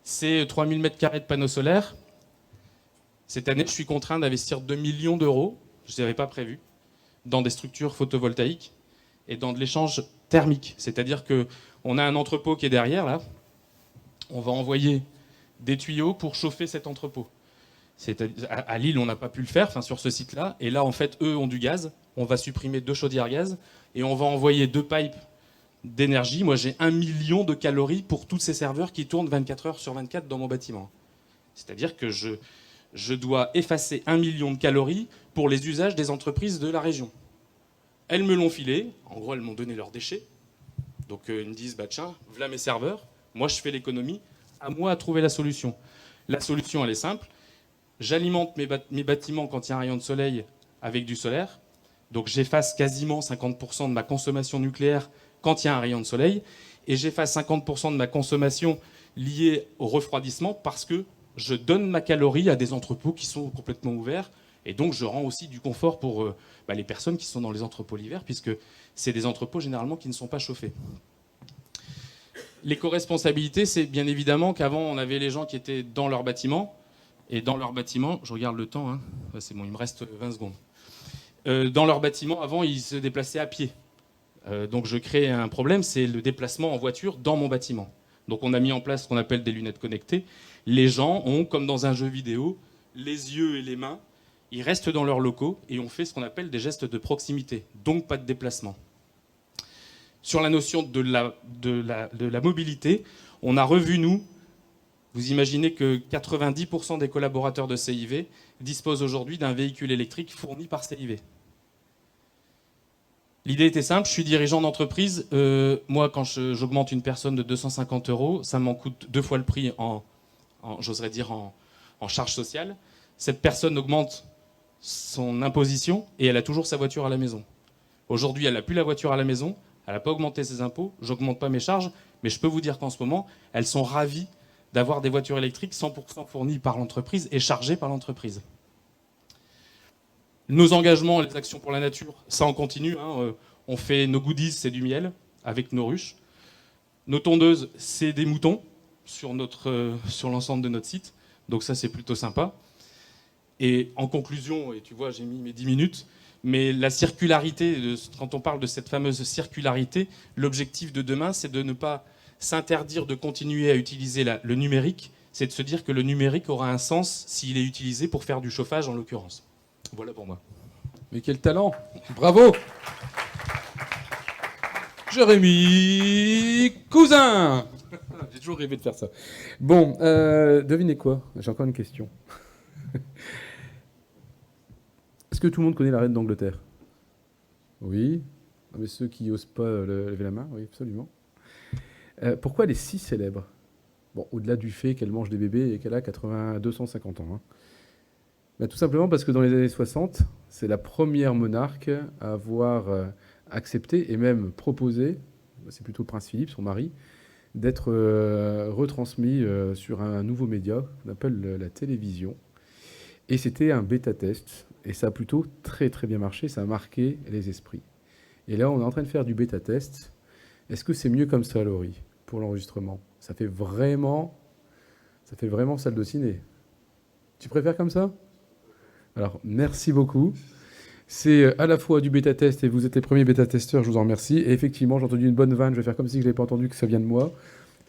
C'est 3000 m² de panneaux solaires. Cette année, je suis contraint d'investir 2 millions d'euros, je ne l'avais pas prévu, dans des structures photovoltaïques et dans de l'échange thermique. C'est-à-dire qu'on a un entrepôt qui est derrière, là. On va envoyer des tuyaux pour chauffer cet entrepôt. À Lille, on n'a pas pu le faire, sur ce site-là. Et là, en fait, eux ont du gaz. On va supprimer 2 chaudières gaz et on va envoyer 2 pipes d'énergie. Moi, j'ai 1 million de calories pour tous ces serveurs qui tournent 24 heures sur 24 dans mon bâtiment. C'est-à-dire que je dois effacer 1 million de calories pour les usages des entreprises de la région. Elles me l'ont filé. En gros, elles m'ont donné leurs déchets. Donc, ils me disent, tiens, voilà mes serveurs. Moi, je fais l'économie. À moi à trouver la solution. La solution, elle est simple. J'alimente mes bâtiments quand il y a un rayon de soleil avec du solaire. Donc, j'efface quasiment 50% de ma consommation nucléaire quand il y a un rayon de soleil, et j'efface 50% de ma consommation liée au refroidissement parce que je donne ma calorie à des entrepôts qui sont complètement ouverts, et donc je rends aussi du confort pour les personnes qui sont dans les entrepôts l'hiver, puisque c'est des entrepôts généralement qui ne sont pas chauffés. L'éco-responsabilité, c'est bien évidemment qu'avant, on avait les gens qui étaient dans leur bâtiment, et dans leur bâtiment, je regarde le temps, c'est bon, il me reste 20 secondes. Dans leur bâtiment, avant, ils se déplaçaient à pied. Donc je crée un problème, c'est le déplacement en voiture dans mon bâtiment. Donc on a mis en place ce qu'on appelle des lunettes connectées. Les gens ont, comme dans un jeu vidéo, les yeux et les mains. Ils restent dans leurs locaux et on fait ce qu'on appelle des gestes de proximité, donc pas de déplacement. Sur la notion de la mobilité, on a revu, nous, vous imaginez que 90% des collaborateurs de CIV disposent aujourd'hui d'un véhicule électrique fourni par CIV. L'idée était simple, je suis dirigeant d'entreprise. Moi, quand j'augmente une personne de 250 €, ça m'en coûte 2 fois le prix j'oserais dire, en charge sociale. Cette personne augmente son imposition et elle a toujours sa voiture à la maison. Aujourd'hui, elle n'a plus la voiture à la maison, elle n'a pas augmenté ses impôts, j'augmente pas mes charges, mais je peux vous dire qu'en ce moment, elles sont ravies d'avoir des voitures électriques 100% fournies par l'entreprise et chargées par l'entreprise. Nos engagements, les actions pour la nature, ça on continue. On fait nos goodies, c'est du miel, avec nos ruches. Nos tondeuses, c'est des moutons sur l'ensemble de notre site. Donc ça, c'est plutôt sympa. Et en conclusion, et tu vois, j'ai mis mes 10 minutes, mais la circularité, quand on parle de cette fameuse circularité, l'objectif de demain, c'est de ne pas s'interdire de continuer à utiliser le numérique, c'est de se dire que le numérique aura un sens s'il est utilisé pour faire du chauffage, en l'occurrence. Voilà pour moi. Mais quel talent! Bravo! Jérémy Cousin! J'ai toujours rêvé de faire ça. Bon, devinez quoi? J'ai encore une question. Est-ce que tout le monde connaît la reine d'Angleterre? Oui. Non, mais ceux qui n'osent pas lever la main, oui, absolument. Pourquoi elle est si célèbre? Bon, au-delà du fait qu'elle mange des bébés et qu'elle a 250 ans. Hein. Bah, tout simplement parce que dans les années 60, c'est la première monarque à avoir accepté et même proposé, c'est plutôt le prince Philippe, son mari, d'être retransmis sur un nouveau média qu'on appelle la télévision. Et c'était un bêta-test. Et ça a plutôt très très bien marché, ça a marqué les esprits. Et là, on est en train de faire du bêta-test. Est-ce que c'est mieux comme ça, Laurie, pour l'enregistrement? Ça fait vraiment salle de ciné. Tu préfères comme ça? Alors, merci beaucoup. C'est à la fois du bêta-test et vous êtes les premiers bêta-testeurs, je vous en remercie. Et effectivement, j'ai entendu une bonne vanne, je vais faire comme si je ne l'ai pas entendu, que ça vient de moi.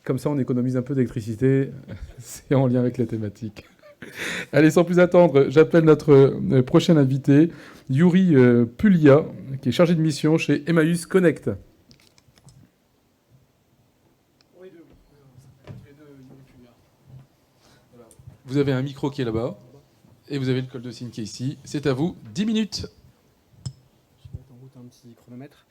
Comme ça, on économise un peu d'électricité. C'est en lien avec la thématique. Allez, sans plus attendre, j'appelle notre prochain invité, Yuri Pulia, qui est chargé de mission chez Emmaüs Connect. Vous avez un micro qui est là-bas, et vous avez le col de signe qui est ici. C'est à vous, 10 minutes. Je vais mettre en route un petit chronomètre.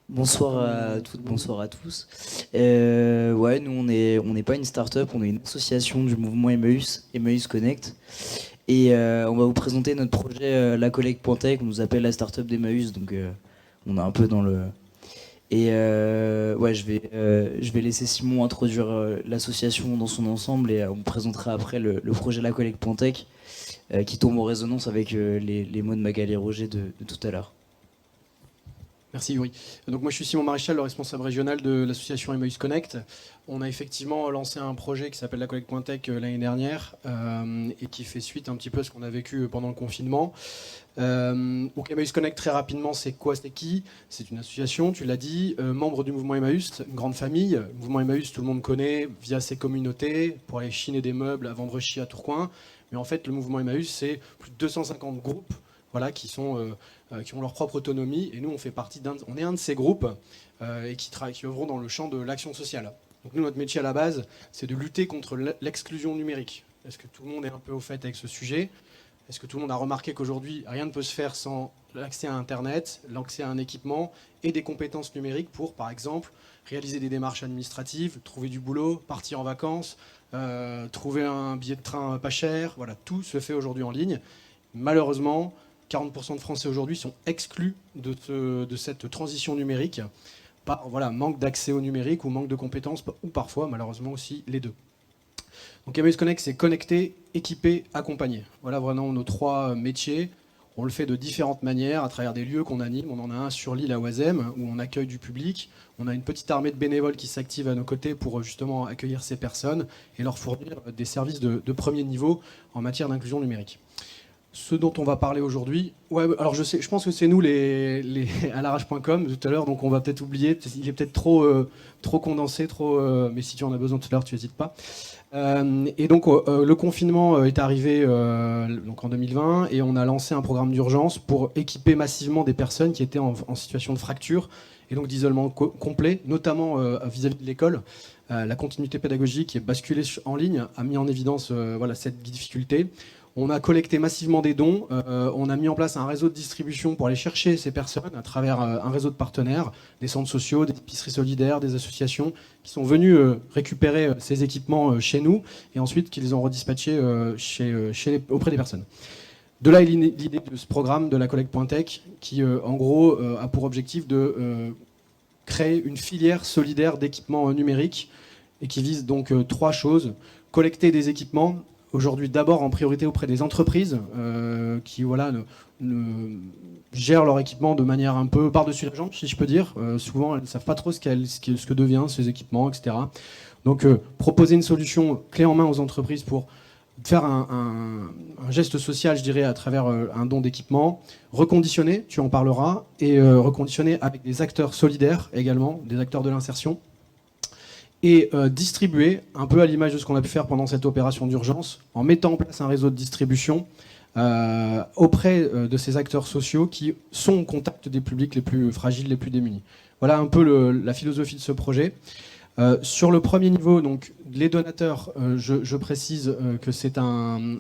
Bonsoir à toutes, bonsoir à tous. Ouais, nous on n'est pas une start-up, on est une association du mouvement Emmaüs, Emmaüs Connect. Et on va vous présenter notre projet La Collecte.tech, on nous appelle la start-up d'Emmaüs, donc on est un peu dans le... Et ouais, je vais laisser Simon introduire l'association dans son ensemble et on vous présentera après le projet La Collecte.tech qui tombe en résonance avec les mots de Magali Roger de tout à l'heure. Merci Yuri. Donc moi je suis Simon Maréchal, le responsable régional de l'association Emmaüs Connect. On a effectivement lancé un projet qui s'appelle la Collecte.tech l'année dernière et qui fait suite un petit peu à ce qu'on a vécu pendant le confinement. Donc Emmaüs Connect, très rapidement, c'est quoi, c'est qui? C'est une association, tu l'as dit, membre du mouvement Emmaüs, une grande famille. Le mouvement Emmaüs, tout le monde connaît via ses communautés, pour aller chiner des meubles à Vendrechy, à Tourcoing. Mais en fait, le mouvement Emmaüs, c'est plus de 250 groupes, voilà, qui ont leur propre autonomie, et nous on fait partie on est un de ces groupes et qui œuvront dans le champ de l'action sociale. Donc nous, notre métier à la base, c'est de lutter contre l'exclusion numérique. Est-ce que tout le monde est un peu au fait avec ce sujet? Est-ce que tout le monde a remarqué qu'aujourd'hui, rien ne peut se faire sans l'accès à Internet, l'accès à un équipement et des compétences numériques pour, par exemple, réaliser des démarches administratives, trouver du boulot, partir en vacances, trouver un billet de train pas cher, voilà, tout se fait aujourd'hui en ligne. Malheureusement, 40% de Français aujourd'hui sont exclus de cette transition numérique par manque d'accès au numérique ou manque de compétences, ou parfois, malheureusement aussi, les deux. Donc Emmaüs Connect, c'est connecter, équiper, accompagner. Voilà vraiment nos trois métiers. On le fait de différentes manières, à travers des lieux qu'on anime. On en a un sur l'île à Oisem, où on accueille du public. On a une petite armée de bénévoles qui s'active à nos côtés pour justement accueillir ces personnes et leur fournir des services de premier niveau en matière d'inclusion numérique. Ce dont on va parler aujourd'hui, ouais, alors je pense que c'est nous les à l'arrache.com tout à l'heure, donc on va peut-être oublier, il est peut-être trop condensé, mais si tu en as besoin tout à l'heure, tu n'hésites pas. Et donc le confinement est arrivé donc en 2020 et on a lancé un programme d'urgence pour équiper massivement des personnes qui étaient en situation de fracture et donc d'isolement complet, notamment vis-à-vis de l'école. La continuité pédagogique qui est basculée en ligne a mis en évidence cette difficulté. On a collecté massivement des dons, on a mis en place un réseau de distribution pour aller chercher ces personnes à travers un réseau de partenaires, des centres sociaux, des épiceries solidaires, des associations qui sont venus récupérer ces équipements chez nous et ensuite qui les ont redispatchés auprès des personnes. De là est l'idée de ce programme de la Collecte.tech qui en gros a pour objectif de créer une filière solidaire d'équipements numériques et qui vise donc trois choses: collecter des équipements, aujourd'hui d'abord en priorité auprès des entreprises qui gèrent leur équipement de manière un peu par-dessus la jambe, si je peux dire. Souvent, elles ne savent pas trop ce que devient ces équipements, etc. Donc, proposer une solution clé en main aux entreprises pour faire un geste social, je dirais, à travers un don d'équipement, reconditionner, tu en parleras, et reconditionner avec des acteurs solidaires également, des acteurs de l'insertion, et distribuer, un peu à l'image de ce qu'on a pu faire pendant cette opération d'urgence, en mettant en place un réseau de distribution auprès de ces acteurs sociaux qui sont au contact des publics les plus fragiles, les plus démunis. Voilà un peu la philosophie de ce projet. Sur le premier niveau, donc les donateurs, je précise que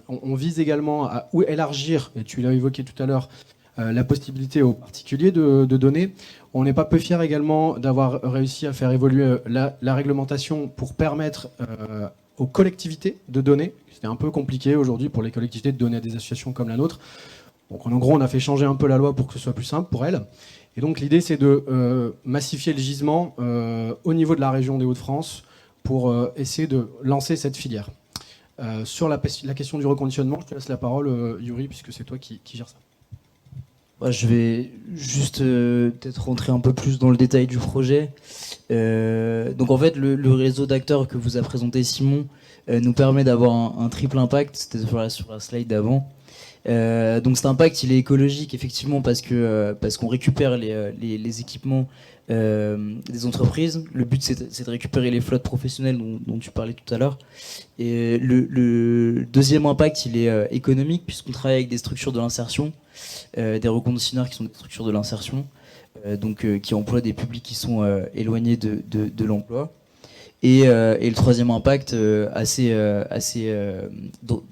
on vise également à élargir, et tu l'as évoqué tout à l'heure, la possibilité aux particuliers de donner. On n'est pas peu fiers également d'avoir réussi à faire évoluer la réglementation pour permettre aux collectivités de donner. C'était un peu compliqué aujourd'hui pour les collectivités de donner à des associations comme la nôtre. Donc en gros, on a fait changer un peu la loi pour que ce soit plus simple pour elles. Et donc l'idée, c'est de massifier le gisement au niveau de la région des Hauts-de-France pour essayer de lancer cette filière. Sur la question du reconditionnement, je te laisse la parole, Yuri, puisque c'est toi qui gères ça. Je vais juste peut-être rentrer un peu plus dans le détail du projet. Donc en fait, le réseau d'acteurs que vous a présenté Simon nous permet d'avoir un triple impact. C'était sur la slide d'avant. Donc cet impact, il est écologique effectivement parce qu'on récupère les équipements des entreprises. Le but, c'est de récupérer les flottes professionnelles dont tu parlais tout à l'heure. Et le deuxième impact, il est économique puisqu'on travaille avec des structures de l'insertion, des reconditionneurs qui sont des structures de l'insertion, qui emploient des publics qui sont éloignés de l'emploi. Et le troisième impact,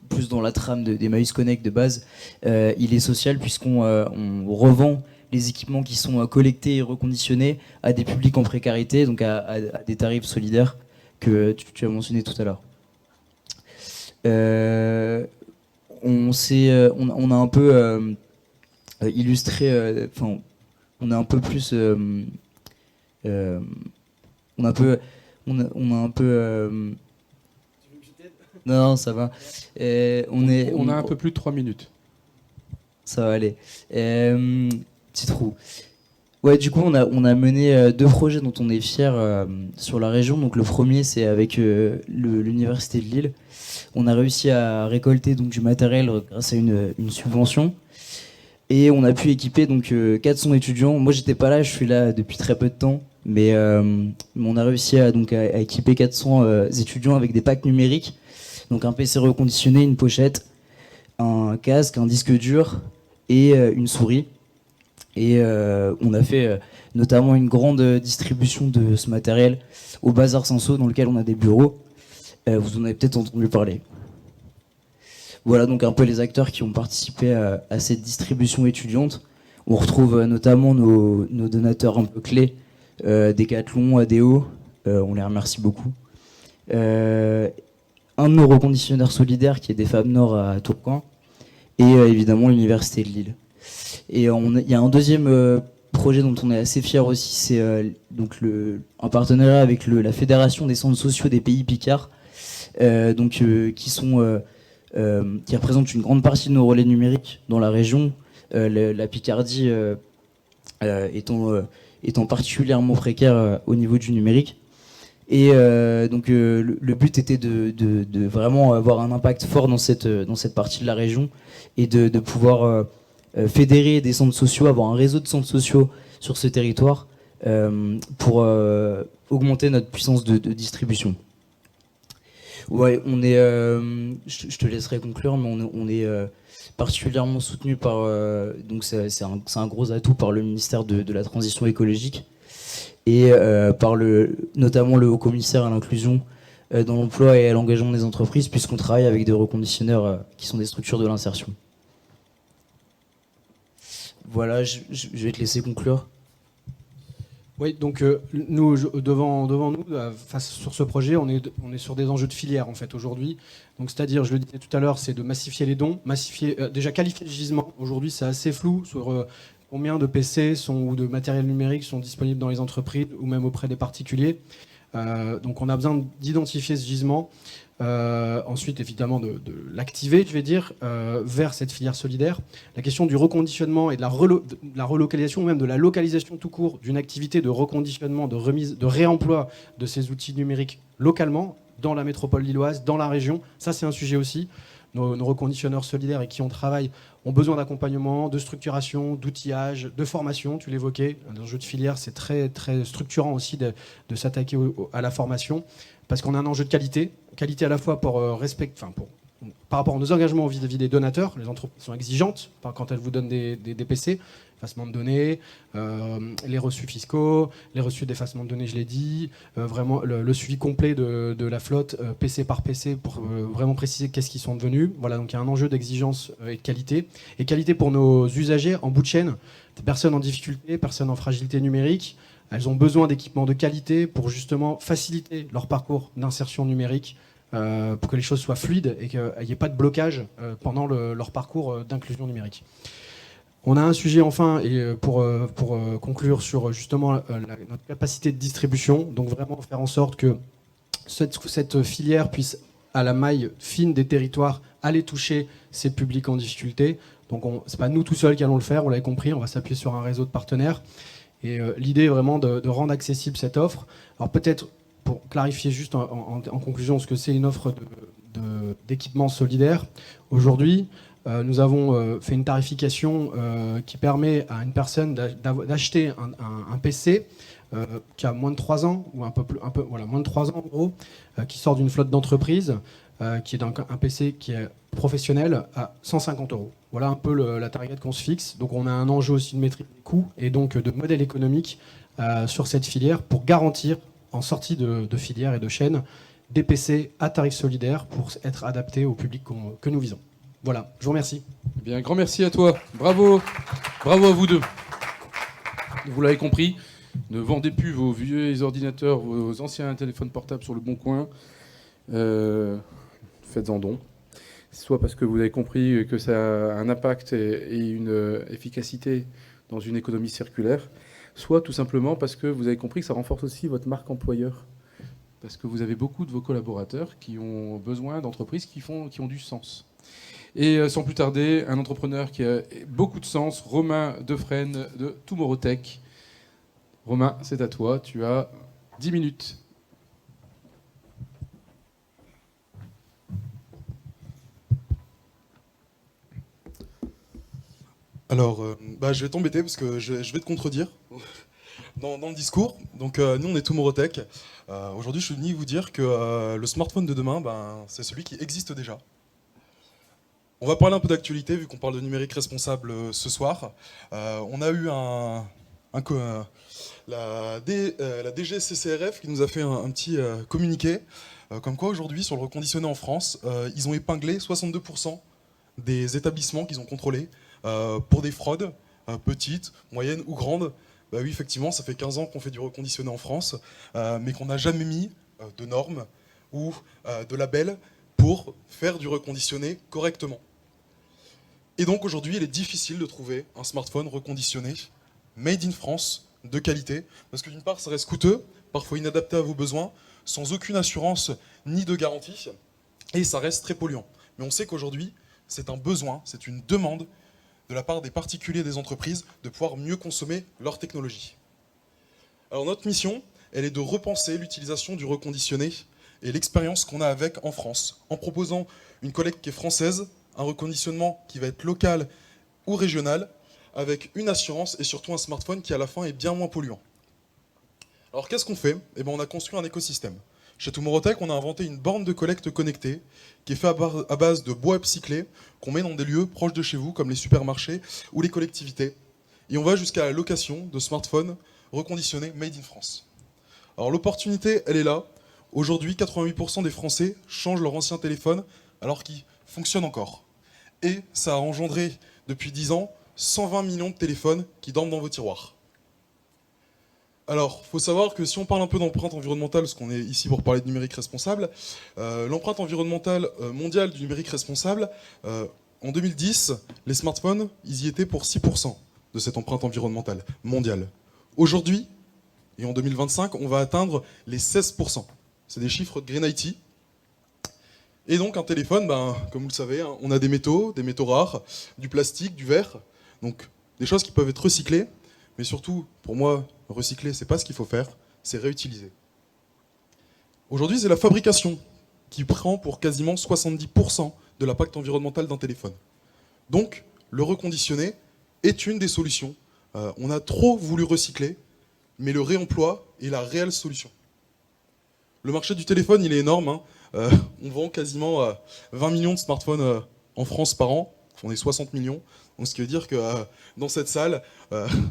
plus dans la trame d'Emmaüs Connect de base, il est social puisqu'on on revend les équipements qui sont collectés et reconditionnés à des publics en précarité, donc à des tarifs solidaires que tu as mentionné tout à l'heure. On a un peu illustré, on a un peu plus, on a un peu. Non, ça va. On a un peu plus de 3 minutes. Ça va aller. Petit trou. Ouais, du coup, on a mené 2 projets dont on est fiers sur la région. Donc, le premier, c'est avec l'Université de Lille. On a réussi à récolter donc, du matériel grâce à une subvention. Et on a pu équiper donc 400 étudiants. Moi, j'étais pas là, je suis là depuis très peu de temps. Mais on a réussi à équiper 400 étudiants avec des packs numériques. Donc un PC reconditionné, une pochette, un casque, un disque dur et une souris. Et on a fait notamment une grande distribution de ce matériel au Bazar Senso dans lequel on a des bureaux. Vous en avez peut-être entendu parler. Voilà donc un peu les acteurs qui ont participé à cette distribution étudiante. On retrouve notamment nos donateurs un peu clés, Decathlon, ADO, on les remercie beaucoup. Un de nos reconditionneurs solidaires qui est des Femmes Nord à Tourcoing et évidemment l'Université de Lille. Et il y a un deuxième projet dont on est assez fiers aussi, c'est un partenariat avec la Fédération des centres sociaux des pays Picards, qui représentent une grande partie de nos relais numériques dans la région, la Picardie étant particulièrement précaire au niveau du numérique. Et le but était de vraiment avoir un impact fort dans cette partie de la région et de pouvoir fédérer des centres sociaux, avoir un réseau de centres sociaux sur ce territoire pour augmenter notre puissance de distribution. Ouais, je te laisserai conclure, mais on est particulièrement soutenu par, donc c'est un gros atout par le ministère de la Transition écologique et par notamment le haut-commissaire à l'inclusion dans l'emploi et à l'engagement des entreprises, puisqu'on travaille avec des reconditionneurs qui sont des structures de l'insertion. Voilà, je vais te laisser conclure. Oui, donc nous, devant nous, sur ce projet, on est sur des enjeux de filière en fait aujourd'hui. Donc c'est-à-dire, je le disais tout à l'heure, c'est de massifier les dons, déjà qualifier le gisement. Aujourd'hui, c'est assez flou sur combien de PC ou de matériel numérique sont disponibles dans les entreprises ou même auprès des particuliers. Donc on a besoin d'identifier ce gisement. Ensuite, évidemment, de l'activer, je vais dire, vers cette filière solidaire. La question du reconditionnement et de la relocalisation, ou même de la localisation tout court d'une activité de reconditionnement, de remise, de réemploi de ces outils numériques localement, dans la métropole lilloise, dans la région, ça c'est un sujet aussi. Nos reconditionneurs solidaires et qui on travaille ont besoin d'accompagnement, de structuration, d'outillage, de formation, tu l'évoquais. Un enjeu de filière, c'est très, très structurant aussi de s'attaquer à la formation, parce qu'on a un enjeu de qualité à la fois pour Donc, par rapport à nos engagements vis-à-vis des donateurs, les entreprises sont exigeantes quand elles vous donnent des PC, effacement de données, les reçus fiscaux, les reçus d'effacement de données, je l'ai dit, vraiment le suivi complet de la flotte PC par PC pour vraiment préciser qu'est-ce qu'ils sont devenus. Voilà, donc il y a un enjeu d'exigence et de qualité. Et qualité pour nos usagers en bout de chaîne, des personnes en difficulté, personnes en fragilité numérique, elles ont besoin d'équipements de qualité pour justement faciliter leur parcours d'insertion numérique, pour que les choses soient fluides et qu'il n'y ait pas de blocage pendant leur parcours d'inclusion numérique. On a un sujet enfin, et pour conclure sur justement notre capacité de distribution, donc vraiment faire en sorte que cette filière puisse, à la maille fine des territoires, aller toucher ces publics en difficulté. Donc ce n'est pas nous tout seuls qui allons le faire, vous l'avez compris, on va s'appuyer sur un réseau de partenaires. Et l'idée est vraiment de rendre accessible cette offre. Alors peut-être, pour clarifier juste en conclusion ce que c'est une offre d'équipement solidaire, aujourd'hui, nous avons fait une tarification qui permet à une personne d'acheter un PC qui a moins de 3 ans, ou voilà, moins de 3 ans en gros, qui sort d'une flotte d'entreprise, qui est un PC qui est professionnel à 150 €. Voilà un peu la target qu'on se fixe. Donc on a un enjeu aussi de maîtrise des coûts et donc de modèle économique sur cette filière pour garantir, en sortie de filière et de chaîne, des PC à tarif solidaire pour être adaptés au public que nous visons. Voilà, je vous remercie. Eh bien, un grand merci à toi. Bravo. Bravo à vous deux. Vous l'avez compris, ne vendez plus vos vieux ordinateurs, vos anciens téléphones portables sur le bon coin. Faites-en don. Soit parce que vous avez compris que ça a un impact et une efficacité dans une économie circulaire, soit tout simplement parce que vous avez compris que ça renforce aussi votre marque employeur. Parce que vous avez beaucoup de vos collaborateurs qui ont besoin d'entreprises qui ont du sens. Et sans plus tarder, un entrepreneur qui a beaucoup de sens, Romain Defresne de Tomorrowtech. Romain, c'est à toi, tu as 10 minutes. Alors, je vais t'embêter parce que je vais te contredire dans le discours. Donc, nous, on est Tomorrowtech. Aujourd'hui, je suis venu vous dire que le smartphone de demain, c'est celui qui existe déjà. On va parler un peu d'actualité, vu qu'on parle de numérique responsable ce soir. On a eu la DGCCRF qui nous a fait un petit communiqué, comme quoi aujourd'hui, sur le reconditionné en France, ils ont épinglé 62% des établissements qu'ils ont contrôlés pour des fraudes, petites, moyennes ou grandes. Bah oui, effectivement, ça fait 15 ans qu'on fait du reconditionné en France, mais qu'on n'a jamais mis de normes ou de labels pour faire du reconditionné correctement. Et donc aujourd'hui, il est difficile de trouver un smartphone reconditionné, made in France, de qualité, parce que d'une part, ça reste coûteux, parfois inadapté à vos besoins, sans aucune assurance ni de garantie, et ça reste très polluant. Mais on sait qu'aujourd'hui, c'est un besoin, c'est une demande de la part des particuliers et des entreprises de pouvoir mieux consommer leur technologie. Alors notre mission, elle est de repenser l'utilisation du reconditionné et l'expérience qu'on a avec en France, en proposant une collecte qui est française, un reconditionnement qui va être local ou régional, avec une assurance et surtout un smartphone qui à la fin est bien moins polluant. Alors qu'est-ce qu'on fait ? Eh bien, on a construit un écosystème. Chez Tomorrowtech, on a inventé une borne de collecte connectée qui est faite à base de bois upcyclé qu'on met dans des lieux proches de chez vous, comme les supermarchés ou les collectivités. Et on va jusqu'à la location de smartphones reconditionnés made in France. Alors l'opportunité, elle est là. Aujourd'hui, 88% des Français changent leur ancien téléphone alors qu'il fonctionne encore. Et ça a engendré, depuis 10 ans, 120 millions de téléphones qui dorment dans vos tiroirs. Alors, il faut savoir que si on parle un peu d'empreinte environnementale, parce qu'on est ici pour parler de numérique responsable, l'empreinte environnementale mondiale du numérique responsable, en 2010, les smartphones, ils y étaient pour 6% de cette empreinte environnementale mondiale. Aujourd'hui, et en 2025, on va atteindre les 16%. C'est des chiffres de Green IT. Et donc un téléphone, comme vous le savez, hein, on a des métaux rares, du plastique, du verre, donc des choses qui peuvent être recyclées, mais surtout, pour moi, recycler, c'est pas ce qu'il faut faire, c'est réutiliser. Aujourd'hui, c'est la fabrication qui prend pour quasiment 70% de l'impact environnemental d'un téléphone. Donc, le reconditionné est une des solutions. On a trop voulu recycler, mais le réemploi est la réelle solution. Le marché du téléphone, il est énorme. On vend quasiment 20 millions de smartphones en France par an. On est 60 millions. Donc, ce qui veut dire que dans cette salle,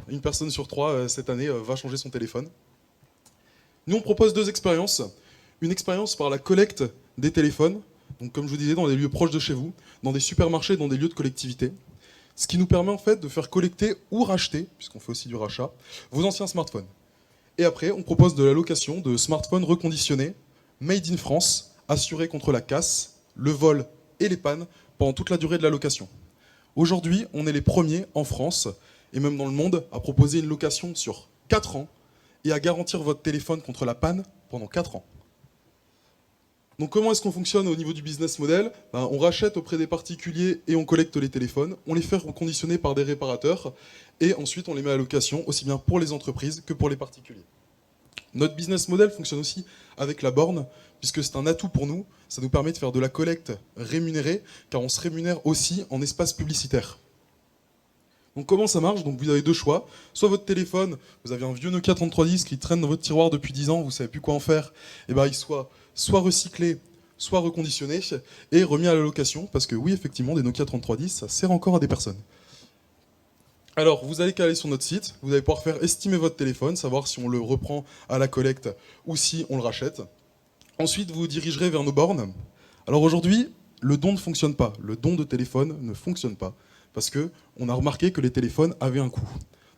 une personne sur 3 cette année va changer son téléphone. Nous, on propose 2 expériences. Une expérience par la collecte des téléphones, donc comme je vous disais, dans des lieux proches de chez vous, dans des supermarchés, dans des lieux de collectivité. Ce qui nous permet en fait de faire collecter ou racheter, puisqu'on fait aussi du rachat, vos anciens smartphones. Et après, on propose de la location de smartphones reconditionnés, made in France, assurés contre la casse, le vol et les pannes pendant toute la durée de la location. Aujourd'hui, on est les premiers en France, et même dans le monde, à proposer une location sur 4 ans et à garantir votre téléphone contre la panne pendant 4 ans. Donc comment est-ce qu'on fonctionne au niveau du business model ? On rachète auprès des particuliers et on collecte les téléphones, on les fait reconditionner par des réparateurs et ensuite on les met à location aussi bien pour les entreprises que pour les particuliers. Notre business model fonctionne aussi avec la borne puisque c'est un atout pour nous, ça nous permet de faire de la collecte rémunérée car on se rémunère aussi en espace publicitaire. Donc comment ça marche ? Donc vous avez 2 choix, soit votre téléphone, vous avez un vieux Nokia 3310 qui traîne dans votre tiroir depuis 10 ans, vous ne savez plus quoi en faire, et il soit recyclé, soit reconditionné et remis à la location, parce que oui, effectivement, des Nokia 3310, ça sert encore à des personnes. Alors, vous allez aller sur notre site, vous allez pouvoir faire estimer votre téléphone, savoir si on le reprend à la collecte ou si on le rachète. Ensuite, vous vous dirigerez vers nos bornes. Alors aujourd'hui, le don ne fonctionne pas, le don de téléphone ne fonctionne pas, parce qu'on a remarqué que les téléphones avaient un coût.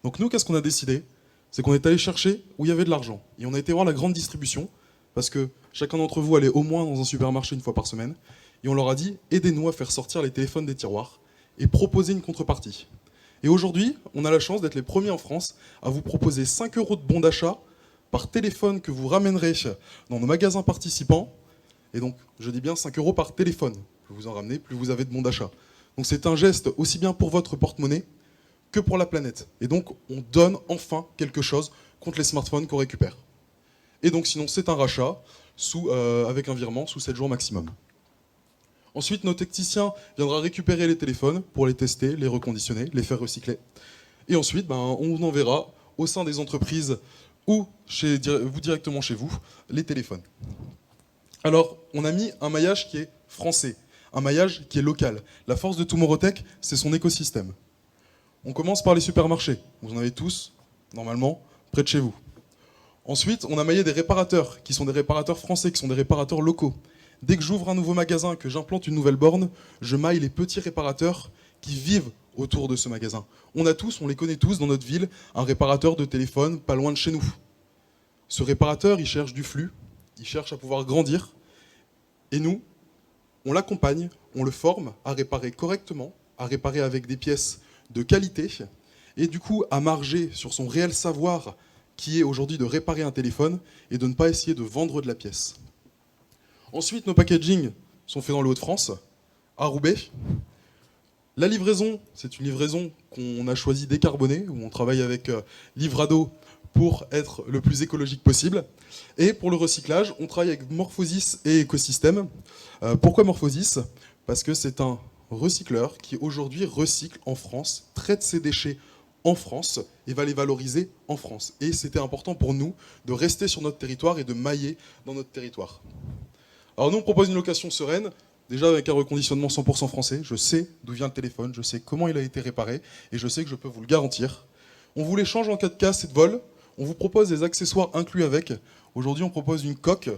Donc nous, qu'est-ce qu'on a décidé ? C'est qu'on est allé chercher où il y avait de l'argent. Et on a été voir la grande distribution, parce que chacun d'entre vous allait au moins dans un supermarché une fois par semaine, et on leur a dit « aidez-nous à faire sortir les téléphones des tiroirs et proposer une contrepartie ». Et aujourd'hui, on a la chance d'être les premiers en France à vous proposer 5 € de bon d'achat par téléphone que vous ramènerez dans nos magasins participants. Et donc, je dis bien 5 € par téléphone. Plus vous en ramenez, plus vous avez de bon d'achat. Donc c'est un geste aussi bien pour votre porte-monnaie que pour la planète. Et donc, on donne enfin quelque chose contre les smartphones qu'on récupère. Et donc sinon, c'est un rachat avec un virement sous 7 jours maximum. Ensuite, nos techniciens viendront récupérer les téléphones pour les tester, les reconditionner, les faire recycler. Et ensuite, on enverra au sein des entreprises ou directement chez vous les téléphones. Alors, on a mis un maillage qui est français, un maillage qui est local. La force de Tomorrowtech, c'est son écosystème. On commence par les supermarchés. Vous en avez tous, normalement, près de chez vous. Ensuite, on a maillé des réparateurs, qui sont des réparateurs français, qui sont des réparateurs locaux. Dès que j'ouvre un nouveau magasin, que j'implante une nouvelle borne, je maille les petits réparateurs qui vivent autour de ce magasin. On les connaît tous dans notre ville, un réparateur de téléphone pas loin de chez nous. Ce réparateur, il cherche du flux, il cherche à pouvoir grandir. Et nous, on l'accompagne, on le forme à réparer correctement, à réparer avec des pièces de qualité, et du coup à marger sur son réel savoir qui est aujourd'hui de réparer un téléphone et de ne pas essayer de vendre de la pièce. Ensuite, nos packaging sont faits dans le Hauts-de-France, à Roubaix. La livraison, c'est une livraison qu'on a choisi décarbonée, où on travaille avec Livrado pour être le plus écologique possible. Et pour le recyclage, on travaille avec Morphosis et Écosystème. Pourquoi Morphosis ? Parce que c'est un recycleur qui aujourd'hui recycle en France, traite ses déchets en France et va les valoriser en France. Et c'était important pour nous de rester sur notre territoire et de mailler dans notre territoire. Alors nous, on propose une location sereine, déjà avec un reconditionnement 100% français. Je sais d'où vient le téléphone, je sais comment il a été réparé et je sais que je peux vous le garantir. On vous l'échange en cas de casse et de vol. On vous propose des accessoires inclus avec. Aujourd'hui, on propose une coque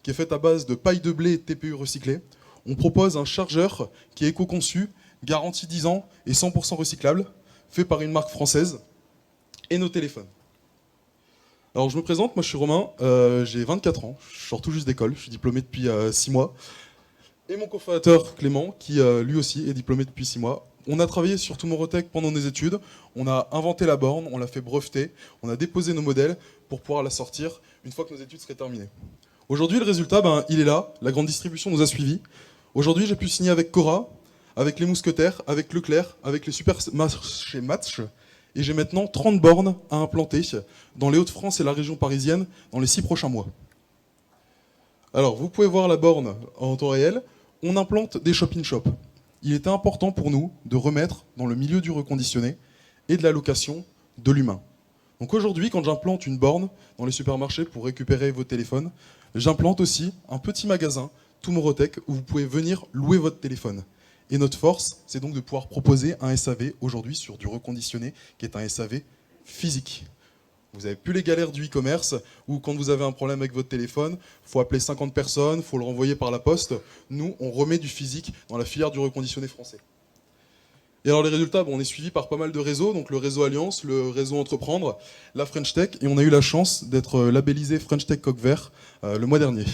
qui est faite à base de paille de blé et de TPU recyclé. On propose un chargeur qui est éco-conçu, garantie 10 ans et 100% recyclable, fait par une marque française, et nos téléphones. Alors je me présente, moi je suis Romain, j'ai 24 ans, je sors tout juste d'école, je suis diplômé depuis 6 mois. Et mon cofondateur Clément, qui lui aussi est diplômé depuis 6 mois. On a travaillé sur Tomorrowtech pendant nos études, on a inventé la borne, on l'a fait breveter, on a déposé nos modèles pour pouvoir la sortir une fois que nos études seraient terminées. Aujourd'hui le résultat, il est là, la grande distribution nous a suivis. Aujourd'hui j'ai pu signer avec Cora, avec les Mousquetaires, avec Leclerc, avec les supermarchés Match. Et j'ai maintenant 30 bornes à implanter dans les Hauts-de-France et la région parisienne dans les 6 prochains mois. Alors, vous pouvez voir la borne en temps réel. On implante des shop-in-shop. Il était important pour nous de remettre dans le milieu du reconditionné et de la location de l'humain. Donc aujourd'hui, quand j'implante une borne dans les supermarchés pour récupérer vos téléphones, j'implante aussi un petit magasin Tomorrowtech, où vous pouvez venir louer votre téléphone. Et notre force, c'est donc de pouvoir proposer un SAV aujourd'hui sur du reconditionné, qui est un SAV physique. Vous n'avez plus les galères du e-commerce, où quand vous avez un problème avec votre téléphone, il faut appeler 50 personnes, il faut le renvoyer par la poste. Nous, on remet du physique dans la filière du reconditionné français. Et alors les résultats, on est suivi par pas mal de réseaux, donc le réseau Alliance, le réseau Entreprendre, la French Tech, et on a eu la chance d'être labellisé French Tech Coq Vert le mois dernier.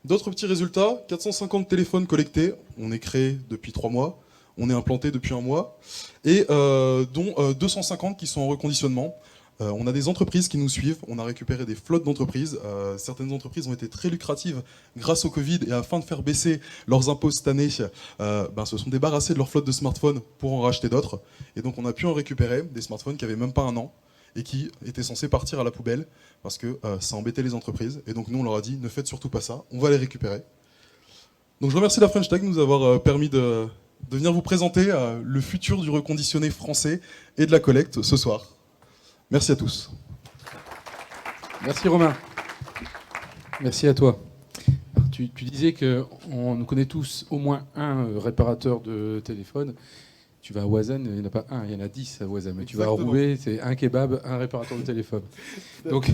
D'autres petits résultats, 450 téléphones collectés, on est créé depuis 3 mois, on est implanté depuis 1 mois, et dont 250 qui sont en reconditionnement. On a des entreprises qui nous suivent, on a récupéré des flottes d'entreprises. Certaines entreprises ont été très lucratives grâce au Covid, et afin de faire baisser leurs impôts cette année, se sont débarrassés de leur flotte de smartphones pour en racheter d'autres. Et donc on a pu en récupérer des smartphones qui n'avaient même pas 1 an et qui étaient censés partir à la poubelle parce que ça embêtait les entreprises. Et donc nous on leur a dit ne faites surtout pas ça, on va les récupérer. Donc je remercie la French Tech de nous avoir permis de venir vous présenter le futur du reconditionné français et de la collecte ce soir. Merci à tous. Merci Romain. Merci à toi. Alors, tu disais qu'on connaît tous au moins un réparateur de téléphone. Tu vas à Ouazen, il n'y en a pas un, il y en a 10 à Ouazen. Mais tu vas à Roubaix, c'est un kebab, un réparateur de téléphone. Donc,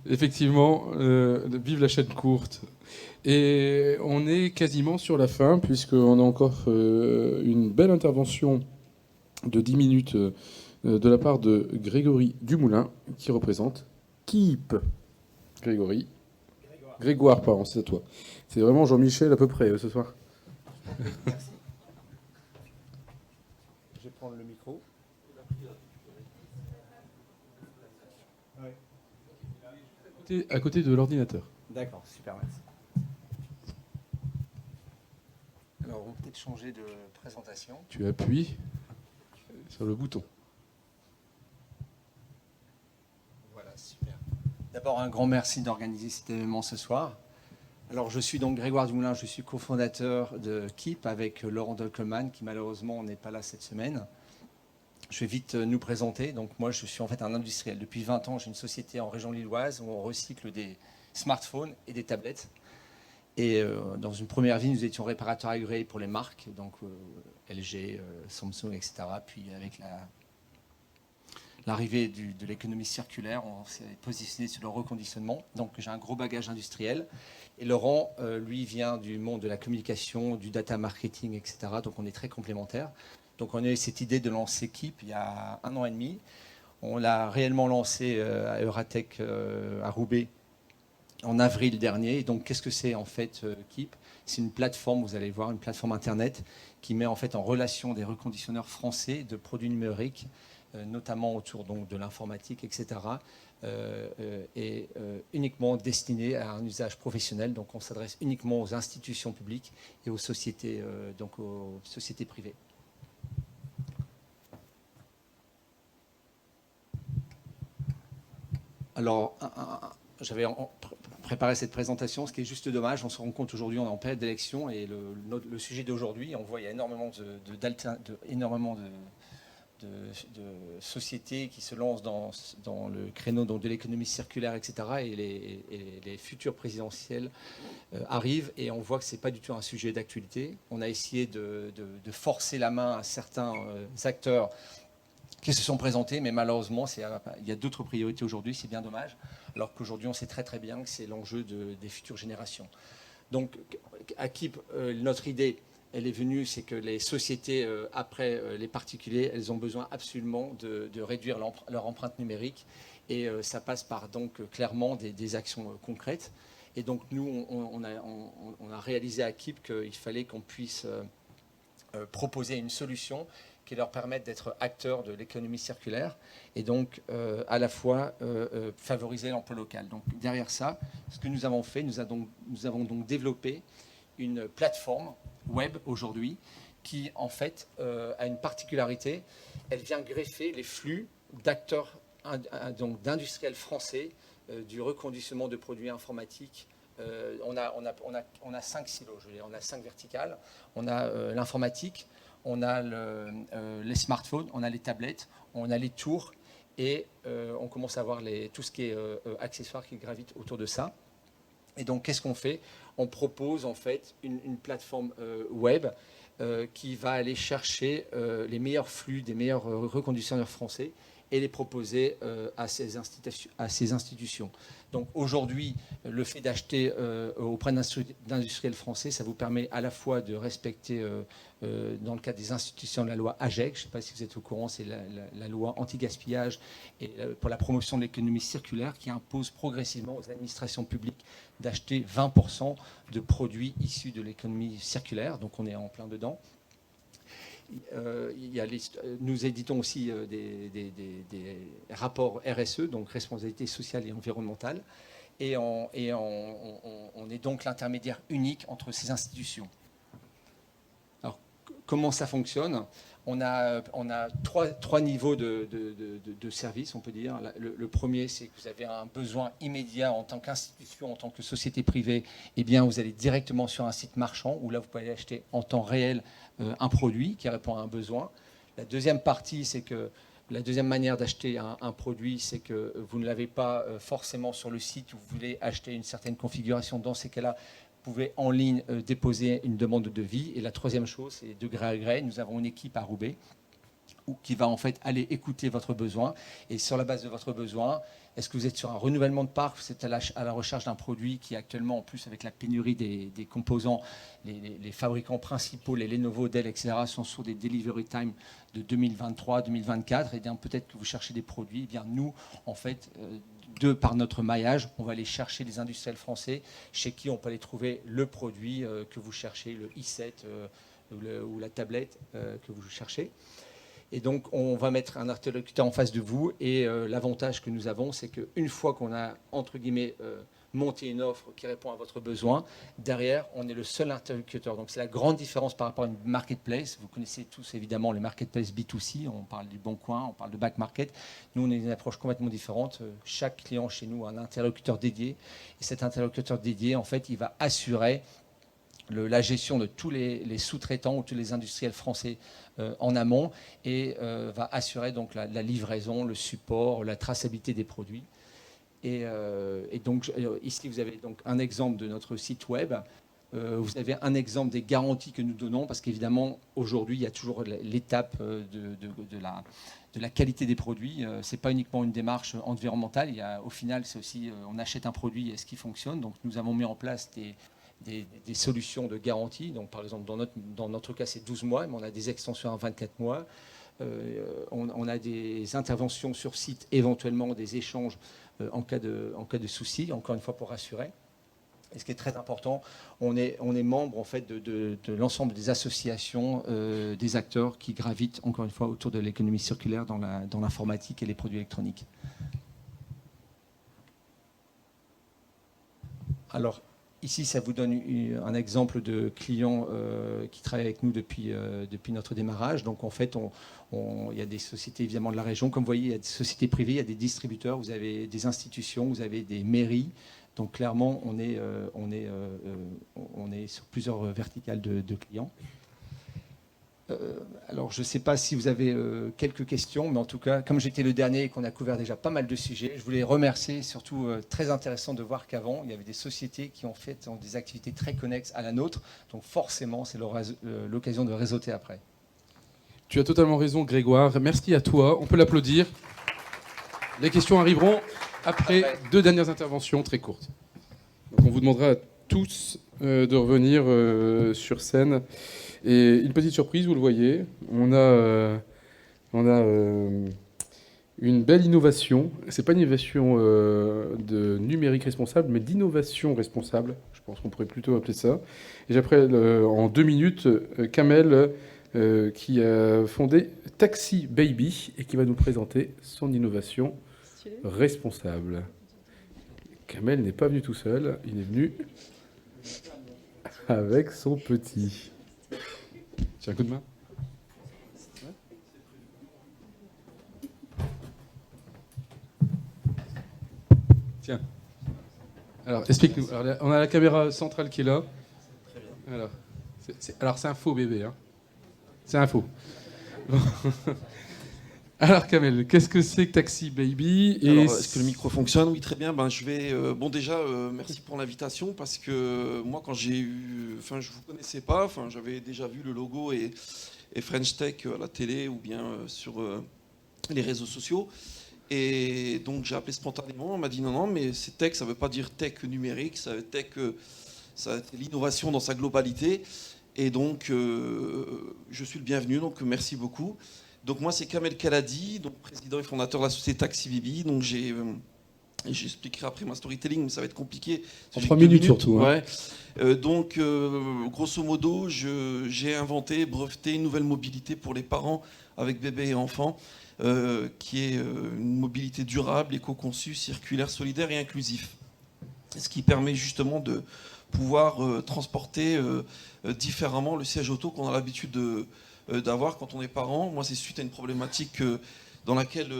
effectivement, vive la chaîne courte. Et on est quasiment sur la fin, puisqu'on a encore une belle intervention de 10 minutes de la part de Grégory Dumoulin, qui représente Keep. Grégory. Grégoire, pardon, c'est à toi. C'est vraiment Jean-Michel à peu près ce soir. Merci. Je vais prendre le micro. À côté de l'ordinateur. D'accord, super, merci. Alors, on va peut-être changer de présentation. Tu appuies sur le bouton. Voilà, super. D'abord, un grand merci d'organiser cet événement ce soir. Alors, je suis donc Grégoire Dumoulin, je suis cofondateur de Keep avec Laurent Dolkelman, qui malheureusement n'est pas là cette semaine. Je vais vite nous présenter. Donc, moi, je suis en fait un industriel. Depuis 20 ans, j'ai une société en région lilloise où on recycle des smartphones et des tablettes. Et dans une première vie, nous étions réparateurs agréés pour les marques, donc LG, Samsung, etc. Puis avec l'arrivée de l'économie circulaire, on s'est positionné sur le reconditionnement. Donc j'ai un gros bagage industriel. Et Laurent, lui, vient du monde de la communication, du data marketing, etc. Donc on est très complémentaires. Donc on a eu cette idée de lancer Keep il y a 1 an et demi. On l'a réellement lancé à Euratech à Roubaix en avril dernier. Et donc, qu'est-ce que c'est en fait Keep ? C'est une plateforme, vous allez voir, une plateforme internet qui met en fait en relation des reconditionneurs français de produits numériques, notamment autour donc, de l'informatique, etc. Et uniquement destiné à un usage professionnel. Donc, on s'adresse uniquement aux institutions publiques et aux sociétés, donc aux sociétés privées. Alors, j'avais préparé cette présentation, ce qui est juste dommage. On se rend compte aujourd'hui, on est en période d'élection et le sujet d'aujourd'hui, on voit il y a énormément de sociétés qui se lancent dans le créneau donc, de l'économie circulaire, etc. Et les futures présidentielles arrivent et on voit que ce n'est pas du tout un sujet d'actualité. On a essayé de forcer la main à certains acteurs qui se sont présentés, mais malheureusement, il y a d'autres priorités aujourd'hui, c'est bien dommage, alors qu'aujourd'hui, on sait très très bien que c'est l'enjeu des futures générations. Donc, à Keep, notre idée, elle est venue, c'est que les sociétés, après les particuliers, elles ont besoin absolument de réduire leur empreinte numérique, et ça passe par donc clairement des actions concrètes. Et donc, nous, on a réalisé à Keep qu'il fallait qu'on puisse proposer une solution qui leur permettent d'être acteurs de l'économie circulaire et donc à la fois favoriser l'emploi local. Donc derrière ça, ce que nous avons fait, nous avons donc développé une plateforme web aujourd'hui qui en fait a une particularité, elle vient greffer les flux d'acteurs, donc d'industriels français du reconditionnement de produits informatiques. On a 5 silos, on a 5 verticales, on a l'informatique, on a les smartphones, on a les tablettes, on a les tours et on commence à voir tout ce qui est accessoires qui gravitent autour de ça. Et donc, qu'est-ce qu'on fait? On propose en fait une plateforme web qui va aller chercher les meilleurs flux des meilleurs reconditionneurs français et les proposer à ces institutions. Donc aujourd'hui, le fait d'acheter auprès d'industriels français, ça vous permet à la fois de respecter, dans le cadre des institutions, la loi AGEC, je ne sais pas si vous êtes au courant, c'est la loi anti-gaspillage et pour la promotion de l'économie circulaire qui impose progressivement aux administrations publiques d'acheter 20% de produits issus de l'économie circulaire. Donc on est en plein dedans. Nous éditons aussi des rapports RSE, donc responsabilité sociale et environnementale, et on est donc l'intermédiaire unique entre ces institutions. Alors, comment ça fonctionne? On a trois niveaux de service, on peut dire. Le premier, c'est que vous avez un besoin immédiat en tant qu'institution, en tant que société privée. Eh bien, vous allez directement sur un site marchand où là, vous pouvez aller acheter en temps réel un produit qui répond à un besoin. La deuxième partie, c'est que la deuxième manière d'acheter un produit, c'est que vous ne l'avez pas forcément sur le site où vous voulez acheter une certaine configuration. Dans ces cas-là, vous pouvez en ligne déposer une demande de devis. Et la troisième chose, c'est de gré à gré. Nous avons une équipe à Roubaix qui va en fait aller écouter votre besoin. Et sur la base de votre besoin, est-ce que vous êtes sur un renouvellement de parc? Vous êtes à la recherche d'un produit qui actuellement, en plus avec la pénurie des composants, les fabricants principaux, les Lenovo, Dell, etc., sont sur des delivery time de 2023, 2024. Et bien peut-être que vous cherchez des produits. Et bien nous, en fait, par notre maillage, on va aller chercher les industriels français chez qui on peut aller trouver le produit que vous cherchez, le i7 ou la tablette que vous cherchez. Et donc, on va mettre un interlocuteur en face de vous. Et l'avantage que nous avons, c'est qu'une fois qu'on a, entre guillemets, monté une offre qui répond à votre besoin, derrière, on est le seul interlocuteur. Donc, c'est la grande différence par rapport à une marketplace. Vous connaissez tous, évidemment, le marketplace B2C. On parle du Bon Coin, on parle de Back Market. Nous, on a une approche complètement différente. Chaque client chez nous a un interlocuteur dédié. Et cet interlocuteur dédié, en fait, il va assurer la gestion de tous les sous-traitants ou tous les industriels français en amont et va assurer donc la livraison, le support, la traçabilité des produits. Et donc ici vous avez donc un exemple de notre site web. Vous avez un exemple des garanties que nous donnons parce qu'évidemment aujourd'hui il y a toujours l'étape de la qualité des produits. C'est pas uniquement une démarche environnementale. Au final c'est aussi on achète un produit, est-ce qu'il fonctionne? Donc nous avons mis en place des solutions de garantie. Donc, par exemple, dans notre cas, c'est 12 mois, mais on a des extensions à 24 mois. On a des interventions sur site, éventuellement des échanges en cas de souci, encore une fois pour rassurer. Et ce qui est très important, on est membre en fait, de l'ensemble des associations, des acteurs qui gravitent, encore une fois, autour de l'économie circulaire dans l'informatique et les produits électroniques. Alors, ici, ça vous donne un exemple de clients qui travaillent avec nous depuis notre démarrage. Donc, en fait, il y a des sociétés, évidemment, de la région. Comme vous voyez, il y a des sociétés privées, il y a des distributeurs, vous avez des institutions, vous avez des mairies. Donc, clairement, on est sur plusieurs verticales de clients. Alors, je ne sais pas si vous avez quelques questions, mais en tout cas, comme j'étais le dernier et qu'on a couvert déjà pas mal de sujets, je voulais remercier, surtout très intéressant de voir qu'avant, il y avait des sociétés qui ont fait des activités très connexes à la nôtre. Donc forcément, c'est l'occasion de réseauter après. Tu as totalement raison, Grégoire. Merci à toi. On peut l'applaudir. Les questions arriveront après 2 dernières interventions très courtes. Donc on vous demandera à tous de revenir sur scène. Et une petite surprise, vous le voyez, on a une belle innovation. C'est pas une innovation de numérique responsable, mais d'innovation responsable. Je pense qu'on pourrait plutôt appeler ça. Et j'appelle en 2 minutes Kamel qui a fondé Taxi Baby et qui va nous présenter son innovation responsable. Kamel n'est pas venu tout seul, il est venu avec son petit. Tiens, un coup de main. Tiens. Alors, explique-nous. Alors, on a la caméra centrale qui est là. Alors, c'est un faux bébé. Hein. C'est un faux. Alors Kamel, qu'est-ce que c'est que Taxi Baby et Alors, est-ce que le micro fonctionne? Oui, très bien. Ben, je vais. Bon, déjà, merci pour l'invitation parce que moi, quand j'ai eu, enfin, je vous connaissais pas. Enfin, j'avais déjà vu le logo et French Tech à la télé ou bien sur les réseaux sociaux. Et donc, j'ai appelé spontanément. On m'a dit non, non, mais c'est tech, ça veut pas dire tech numérique, ça veut tech, ça c'est l'innovation dans sa globalité. Et donc, je suis le bienvenu. Donc, merci beaucoup. Donc moi c'est Kamel Kaladi, donc président et fondateur de la société Taxi Baby. Donc j'expliquerai après ma storytelling, mais ça va être compliqué. En 3 minutes surtout. Hein. Ouais. Donc grosso modo, j'ai inventé, breveté une nouvelle mobilité pour les parents avec bébé et enfants, qui est une mobilité durable, éco-conçue, circulaire, solidaire et inclusif. Ce qui permet justement de pouvoir transporter différemment le siège auto qu'on a l'habitude d'avoir quand on est parent. Moi, c'est suite à une problématique dans laquelle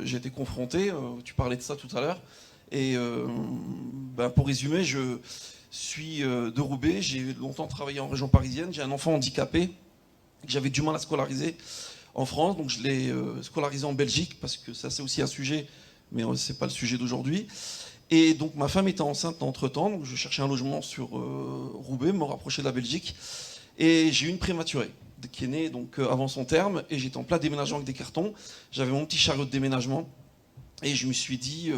j'ai été confronté. Tu parlais de ça tout à l'heure. Et pour résumer, je suis de Roubaix. J'ai longtemps travaillé en région parisienne. J'ai un enfant handicapé que j'avais du mal à scolariser en France. Donc, je l'ai scolarisé en Belgique parce que ça, c'est aussi un sujet, mais ce n'est pas le sujet d'aujourd'hui. Et donc, ma femme était enceinte entre-temps. Donc, je cherchais un logement sur Roubaix, me rapprocher de la Belgique. Et j'ai eu une prématurée qui est née donc avant son terme, et j'étais en plein déménagement avec des cartons. J'avais mon petit chariot de déménagement, et je me suis dit,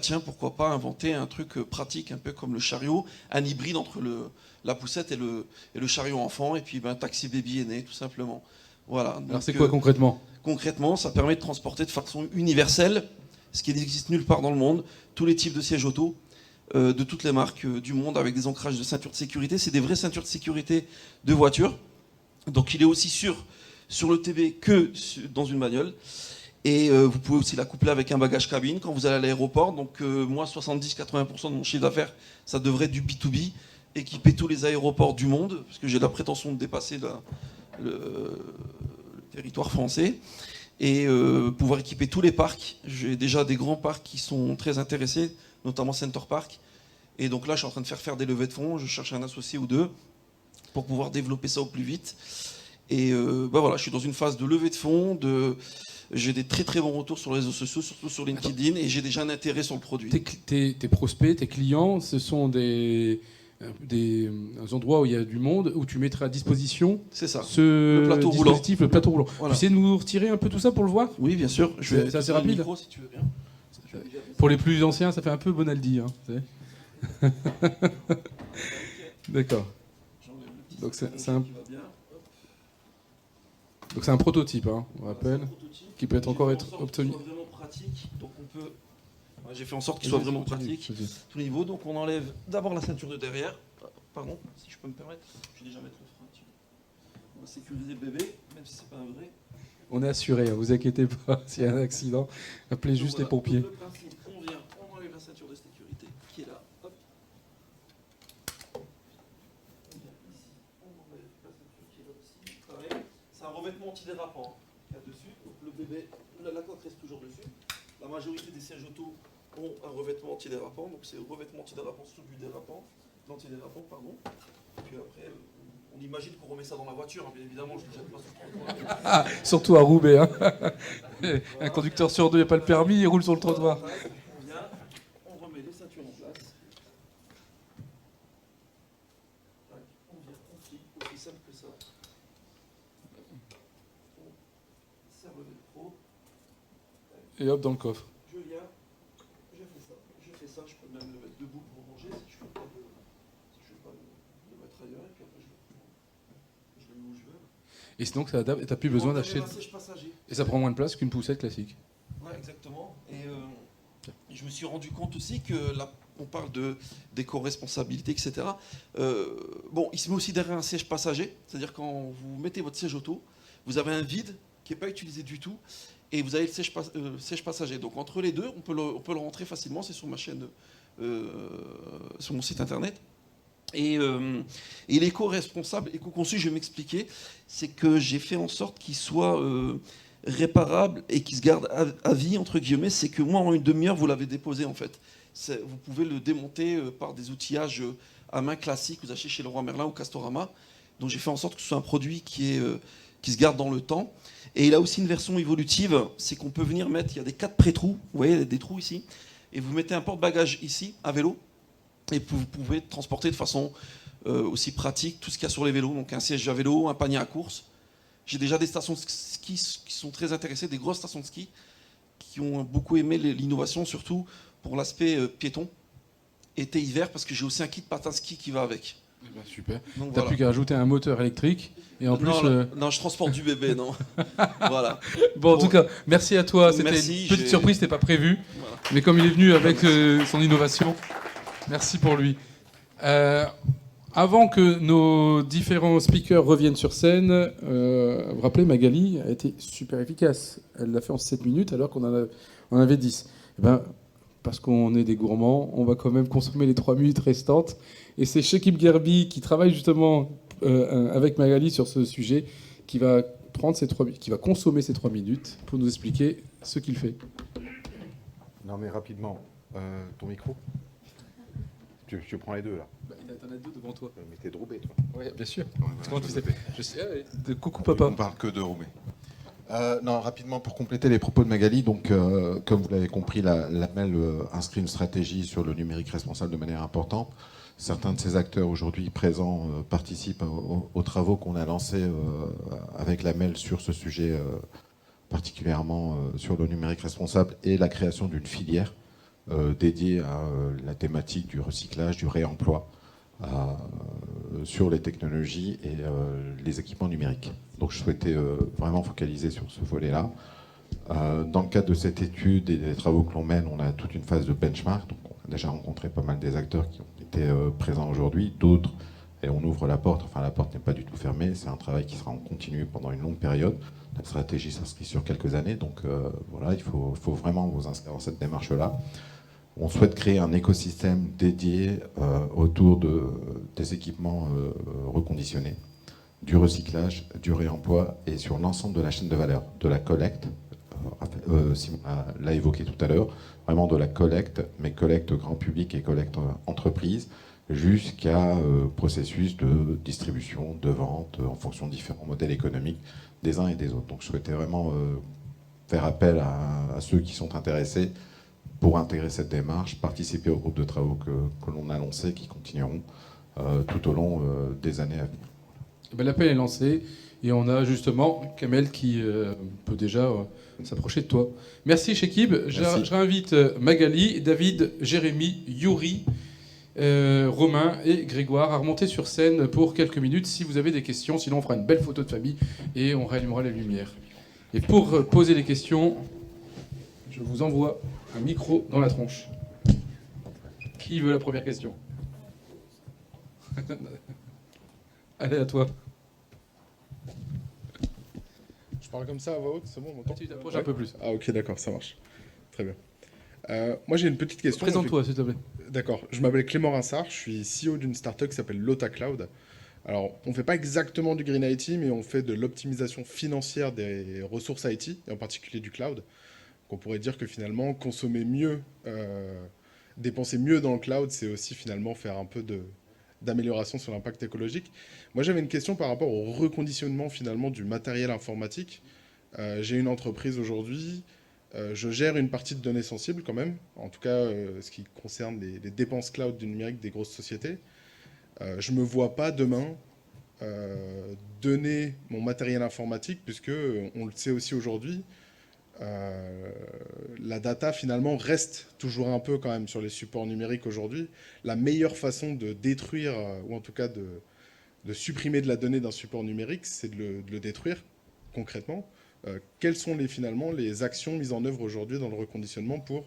tiens, pourquoi pas inventer un truc pratique, un peu comme le chariot, un hybride entre la poussette et le chariot enfant, et puis Taxi Baby est né, tout simplement. Voilà. Donc, alors c'est quoi concrètement? Concrètement, ça permet de transporter de façon universelle, ce qui n'existe nulle part dans le monde, tous les types de sièges auto, de toutes les marques du monde, avec des ancrages de ceintures de sécurité. C'est des vraies ceintures de sécurité de voiture. Donc il est aussi sûr sur le TB que dans une bagnole. Et vous pouvez aussi la coupler avec un bagage cabine quand vous allez à l'aéroport. Donc moi, 70-80% de mon chiffre d'affaires, ça devrait être du B2B, équiper tous les aéroports du monde, parce que j'ai la prétention de dépasser le territoire français, et pouvoir équiper tous les parcs. J'ai déjà des grands parcs qui sont très intéressés, notamment Center Park. Et donc là, je suis en train de faire des levées de fonds. Je cherche un associé ou deux pour pouvoir développer ça au plus vite. Et voilà, je suis dans une phase de levée de fonds, j'ai des très très bons retours sur les réseaux sociaux, surtout sur LinkedIn, et j'ai déjà un intérêt sur le produit. Tes prospects, tes clients, ce sont des endroits où il y a du monde, où tu mettrais à disposition c'est ça. Le plateau roulant. Voilà. Tu sais nous retirer un peu tout ça pour le voir? Oui, bien sûr. C'est assez rapide. Micro, si tu veux bien. Pour les plus anciens, ça fait un peu Bonaldi. Hein, d'accord. Donc c'est un prototype, hein, on rappelle, qui peut encore être obtenu. Vraiment pratique, donc on peut. J'ai fait en sorte qu'il soit vraiment pratique, tout niveau. Donc on enlève d'abord la ceinture de derrière. Pardon, si je peux me permettre. Je vais déjà mettre le frein. On va sécuriser le bébé, même si c'est pas un vrai. On est assuré, hein, vous inquiétez pas. S'il y a un accident, appelez juste les pompiers. Le principe, on enlève la ceinture de sécurité qui est là. Hop. C'est un revêtement antidérapant qu'il y a dessus. Donc le bébé, la coque reste toujours dessus. La majorité des sièges auto ont un revêtement antidérapant. Donc c'est le revêtement antidérapant sous du dérapant, l'antidérapant, pardon. Puis après, on imagine qu'on remet ça dans la voiture. Hein, bien évidemment, je ne le jette pas sur le trottoir. Ah, surtout à Roubaix. Hein. Un conducteur sur deux n'a pas le permis, il roule sur le trottoir. On remet les ceintures en place. On vient, on clique, aussi simple que ça. On serre le velcro. Et hop, dans le coffre. Je viens, je fais ça, je peux même le mettre debout pour ranger si je ne veux pas le mettre ailleurs, et puis après je le mets où je veux. Et sinon, ça adapte, et tu n'as plus besoin d'acheter. Et ça prend moins de place qu'une poussette classique. Ouais, exactement. Et je me suis rendu compte aussi que là, on parle d'éco-responsabilité, etc. Il se met aussi derrière un siège passager, c'est-à-dire quand vous mettez votre siège auto, vous avez un vide qui n'est pas utilisé du tout, et vous avez le siège passager. Donc entre les deux, on peut le rentrer facilement, c'est sur ma chaîne, sur mon site internet. Et l'éco-responsable, éco-conçu, je vais m'expliquer, c'est que j'ai fait en sorte qu'il soit réparable et qu'il se garde à vie, entre guillemets. C'est que moi, en une demi-heure, vous l'avez déposé, en fait. Vous pouvez le démonter par des outillages à main classiques, vous achetez chez Leroy Merlin ou Castorama. Donc j'ai fait en sorte que ce soit un produit qui est qui se garde dans le temps. Et il a aussi une version évolutive, c'est qu'on peut venir mettre, il y a des 4 pré-trous, vous voyez, il y a des trous ici, et vous mettez un porte-bagages ici, à vélo, et vous pouvez transporter de façon aussi pratique tout ce qu'il y a sur les vélos, donc un siège à vélo, un panier à course. J'ai déjà des stations de ski qui sont très intéressées, des grosses stations de ski, qui ont beaucoup aimé l'innovation, surtout pour l'aspect piéton, été-hiver, parce que j'ai aussi un kit patin ski qui va avec. Eh ben, super. Donc, T'as voilà. plus qu'à rajouter un moteur électrique. Et en plus, non, je transporte du bébé, non. Voilà. Bon, en tout cas, merci à toi. C'était Merci, une petite surprise, c'était pas prévu. Voilà. Mais comme il est venu avec son innovation, merci pour lui. Avant que nos différents speakers reviennent sur scène, vous rappelez, Magali a été super efficace. Elle l'a fait en 7 minutes alors qu'on en avait 10. Eh ben, parce qu'on est des gourmands, on va quand même consommer les 3 minutes restantes. Et c'est Chekib Gerbi qui travaille justement avec Magali sur ce sujet qui va consommer ces 3 minutes pour nous expliquer ce qu'il fait. Non mais rapidement, ton micro. Tu prends les deux là. Bah, t'en as 2 devant toi. Mais t'es de Roubaix toi. Oui, bien sûr. Comment tu sais? Je sais. Coucou papa. On parle que de Roubaix. Non, rapidement pour compléter les propos de Magali, donc comme vous l'avez compris, la MEL inscrit une stratégie sur le numérique responsable de manière importante. Certains de ces acteurs aujourd'hui présents participent aux travaux qu'on a lancés avec la MEL sur ce sujet, particulièrement sur le numérique responsable et la création d'une filière dédiée à la thématique du recyclage, du réemploi sur les technologies et les équipements numériques. Donc je souhaitais vraiment focaliser sur ce volet-là. Dans le cadre de cette étude et des travaux que l'on mène, on a toute une phase de benchmark. Donc on a déjà rencontré pas mal des acteurs qui ont été présents aujourd'hui, d'autres, et on ouvre la porte. Enfin, la porte n'est pas du tout fermée. C'est un travail qui sera en continu pendant une longue période. La stratégie s'inscrit sur quelques années. Donc voilà, il faut vraiment vous inscrire dans cette démarche-là. On souhaite créer un écosystème dédié autour des équipements reconditionnés, du recyclage, du réemploi et sur l'ensemble de la chaîne de valeur, de la collecte, Simon l'a évoqué tout à l'heure, vraiment de la collecte, mais collecte grand public et collecte entreprise, jusqu'à processus de distribution, de vente, en fonction de différents modèles économiques des uns et des autres. Donc je souhaitais vraiment faire appel à ceux qui sont intéressés pour intégrer cette démarche, participer au groupe de travaux que l'on a lancé, qui continueront tout au long des années à venir. Ben, l'appel est lancé et on a justement Kamel qui peut déjà s'approcher de toi. Merci Chekib. Je réinvite Magali, David, Jérémy, Yuri, Romain et Grégoire à remonter sur scène pour quelques minutes si vous avez des questions. Sinon on fera une belle photo de famille et on rallumera les lumières. Et pour poser les questions, je vous envoie un micro dans la tronche. Qui veut la première question? Allez, à toi. Je parle comme ça à voix haute, c'est bon, on m'entend? Tu t'approches un peu plus. Ah ok, d'accord, ça marche. Très bien. Moi j'ai une petite question. Présente-toi, s'il te plaît. D'accord, je m'appelle Clément Rinsard, je suis CEO d'une startup qui s'appelle Lota Cloud. Alors, on ne fait pas exactement du Green IT, mais on fait de l'optimisation financière des ressources IT, et en particulier du cloud. Donc, on pourrait dire que finalement, consommer mieux, dépenser mieux dans le cloud, c'est aussi finalement faire un peu d'amélioration sur l'impact écologique. Moi, j'avais une question par rapport au reconditionnement finalement du matériel informatique. J'ai une entreprise aujourd'hui, je gère une partie de données sensibles quand même, en tout cas ce qui concerne les dépenses cloud du numérique des grosses sociétés. Je ne me vois pas demain donner mon matériel informatique, puisque on le sait aussi aujourd'hui, la data finalement reste toujours un peu quand même sur les supports numériques aujourd'hui. La meilleure façon de détruire, ou en tout cas de supprimer de la donnée d'un support numérique, c'est de le détruire concrètement. Quelles sont finalement les actions mises en œuvre aujourd'hui dans le reconditionnement pour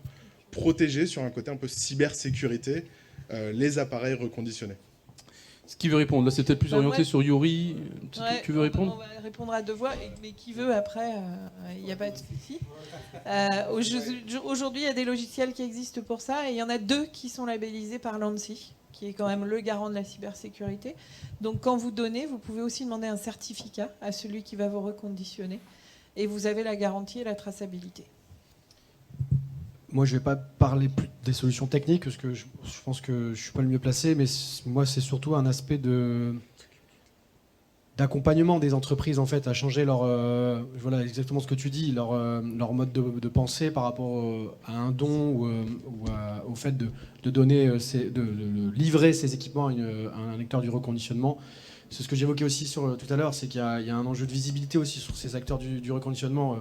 protéger sur un côté un peu cybersécurité les appareils reconditionnés? Qui veut répondre? Là, c'est peut-être plus orienté sur Yuri. Ouais, tu veux répondre? On va répondre à 2 voix, mais qui veut après, il n'y a pas de souci. Aujourd'hui, il y a des logiciels qui existent pour ça, et il y en a 2 qui sont labellisés par l'ANSSI, qui est quand même le garant de la cybersécurité. Donc quand vous donnez, vous pouvez aussi demander un certificat à celui qui va vous reconditionner, et vous avez la garantie et la traçabilité. Moi, je ne vais pas parler plus des solutions techniques, parce que je pense que je ne suis pas le mieux placé, mais moi, c'est surtout un aspect de d'accompagnement des entreprises en fait à changer leur voilà exactement ce que tu dis, leur mode de pensée par rapport à un don au fait de donner de livrer ces équipements à un acteur du reconditionnement. C'est ce que j'évoquais aussi tout à l'heure, c'est qu'il y a un enjeu de visibilité aussi sur ces acteurs du reconditionnement.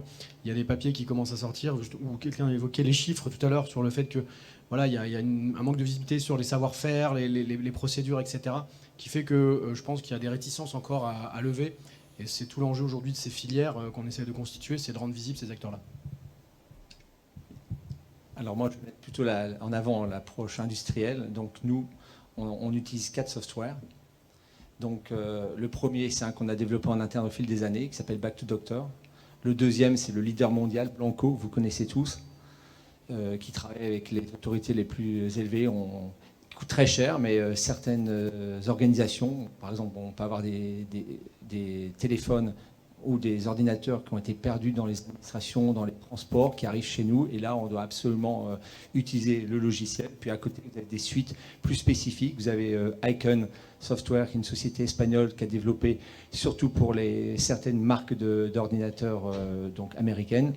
Il y a des papiers qui commencent à sortir, où quelqu'un évoquait les chiffres tout à l'heure sur le fait que voilà, il y a un manque de visibilité sur les savoir-faire, les procédures, etc., qui fait que je pense qu'il y a des réticences encore à lever. Et c'est tout l'enjeu aujourd'hui de ces filières qu'on essaie de constituer, c'est de rendre visibles ces acteurs-là. Alors moi, je vais mettre plutôt en avant l'approche industrielle. Donc nous, on utilise 4 softwares. Donc le premier, c'est un qu'on a développé en interne au fil des années, qui s'appelle Back to Doctor. Le deuxième, c'est le leader mondial, Blanco, vous connaissez tous, qui travaille avec les autorités les plus élevées. Il coûte très cher, mais certaines organisations, par exemple, on peut avoir des téléphones ou des ordinateurs qui ont été perdus dans les administrations, dans les transports, qui arrivent chez nous. Et là, on doit absolument utiliser le logiciel. Puis à côté, vous avez des suites plus spécifiques. Vous avez Icon Software, qui est une société espagnole qui a développé surtout pour certaines marques d'ordinateurs donc américaines.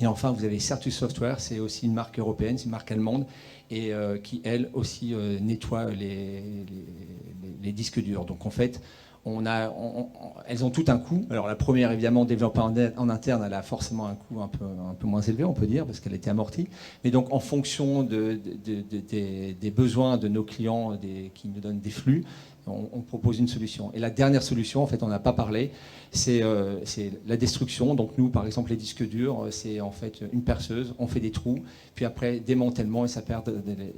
Et enfin, vous avez Certus Software, c'est aussi une marque européenne, c'est une marque allemande, et qui, elle aussi, nettoie les disques durs. Donc en fait, elles ont tout un coût. Alors la première, évidemment, développée en interne, elle a forcément un coût un peu moins élevé, on peut dire, parce qu'elle était amortie. Mais donc en fonction des besoins de nos clients qui nous donnent des flux, on propose une solution. Et la dernière solution, en fait, on n'a pas parlé, c'est la destruction. Donc nous, par exemple, les disques durs, c'est en fait une perceuse, on fait des trous, puis après démantèlement et ça perd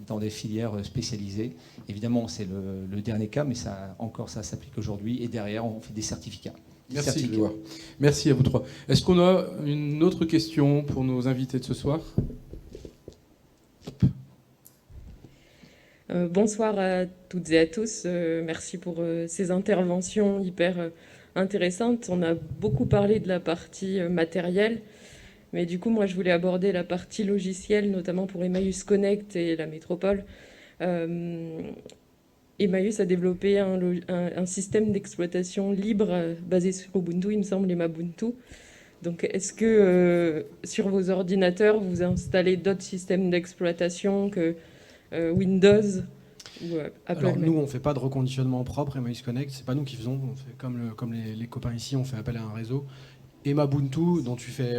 dans des filières spécialisées. Évidemment, c'est le dernier cas, mais ça s'applique aujourd'hui. Et derrière, on fait des certificats. Merci, Grégoire. Merci à vous trois. Est-ce qu'on a une autre question pour nos invités de ce soir ? Bonsoir à toutes et à tous. Merci pour ces interventions hyper intéressantes. On a beaucoup parlé de la partie matérielle, mais du coup, moi, je voulais aborder la partie logicielle, notamment pour Emmaüs Connect et la métropole. Emmaüs a développé un système d'exploitation libre basé sur Ubuntu, il me semble, Emabuntu. Donc, est-ce que sur vos ordinateurs, vous installez d'autres systèmes d'exploitation que Windows ou Apple? Alors nous, on ne fait pas de reconditionnement propre, Emmaüs Connect, c'est pas nous qui faisons. On fait comme les copains ici, on fait appel à un réseau. Emabuntu, dont tu fais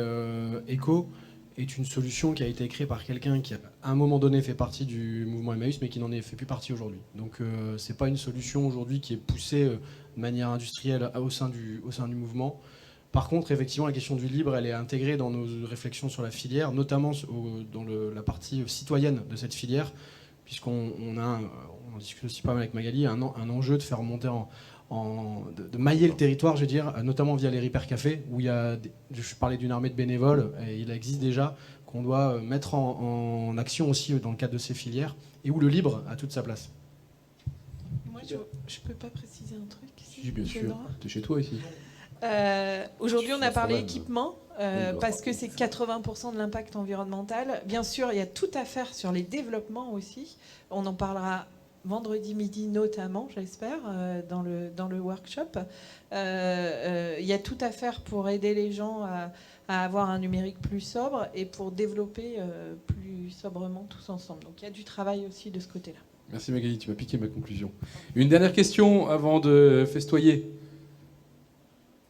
écho, est une solution qui a été créée par quelqu'un qui, à un moment donné, fait partie du mouvement Emmaüs, mais qui n'en fait plus partie aujourd'hui. Donc c'est pas une solution aujourd'hui qui est poussée de manière industrielle au sein du mouvement. Par contre, effectivement, la question du libre, elle est intégrée dans nos réflexions sur la filière, notamment dans la partie citoyenne de cette filière, puisqu'on en discute aussi pas mal avec Magali, un enjeu de faire monter de mailler le territoire, je veux dire, notamment via les Repair Cafés, où je parlais d'une armée de bénévoles, et il existe déjà, qu'on doit mettre en action aussi dans le cadre de ces filières, et où le libre a toute sa place. Moi, je peux pas préciser un truc? Si, bien sûr. T'es chez toi ici. Aujourd'hui, on a parlé équipement parce que c'est 80% de l'impact environnemental. Bien sûr, il y a tout à faire sur les développements aussi. On en parlera vendredi midi notamment, j'espère, dans le workshop. Il y a tout à faire pour aider les gens à avoir un numérique plus sobre et pour développer plus sobrement tous ensemble. Donc il y a du travail aussi de ce côté-là. Merci Magali, tu m'as piqué ma conclusion. Une dernière question avant de festoyer.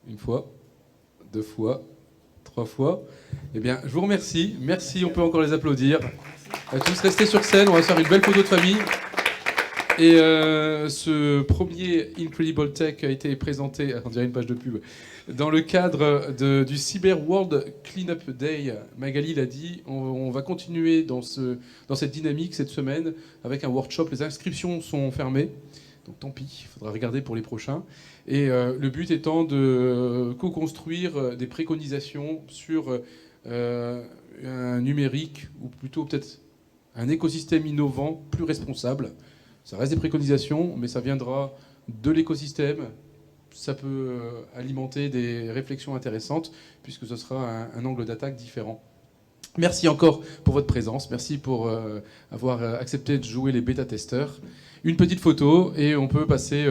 Une fois, 2 fois, 3 fois. Eh bien, je vous remercie. Merci, on peut encore les applaudir. À tous, restez sur scène, on va faire une belle photo de famille. Et ce premier Incredible Tech a été présenté, on dirait une page de pub, dans le cadre du Cyber World Cleanup Day. Magali l'a dit, on va continuer dans cette dynamique cette semaine avec un workshop. Les inscriptions sont fermées, donc tant pis, il faudra regarder pour les prochains. Et le but étant de co-construire des préconisations sur un numérique, ou plutôt peut-être un écosystème innovant, plus responsable. Ça reste des préconisations, mais ça viendra de l'écosystème. Ça peut alimenter des réflexions intéressantes, puisque ce sera un angle d'attaque différent. Merci encore pour votre présence. Merci pour avoir accepté de jouer les bêta-testeurs. Une petite photo, et on peut passer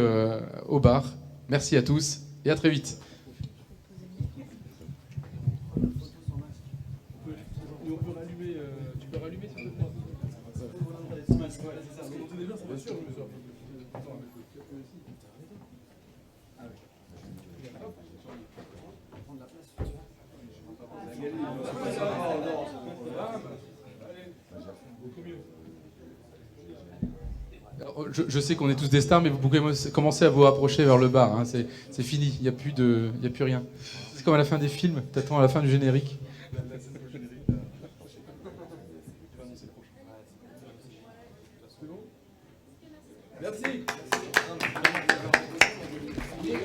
au bar. Merci à tous et à très vite. Tu peux rallumer sur le point. Je sais qu'on est tous des stars, mais vous pouvez commencer à vous rapprocher vers le bar. Hein. C'est fini, il n'y a plus rien. C'est comme à la fin des films, t'attends à la fin du générique. Merci.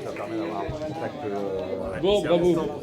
Ça permet d'avoir un contact. Bon, bravo.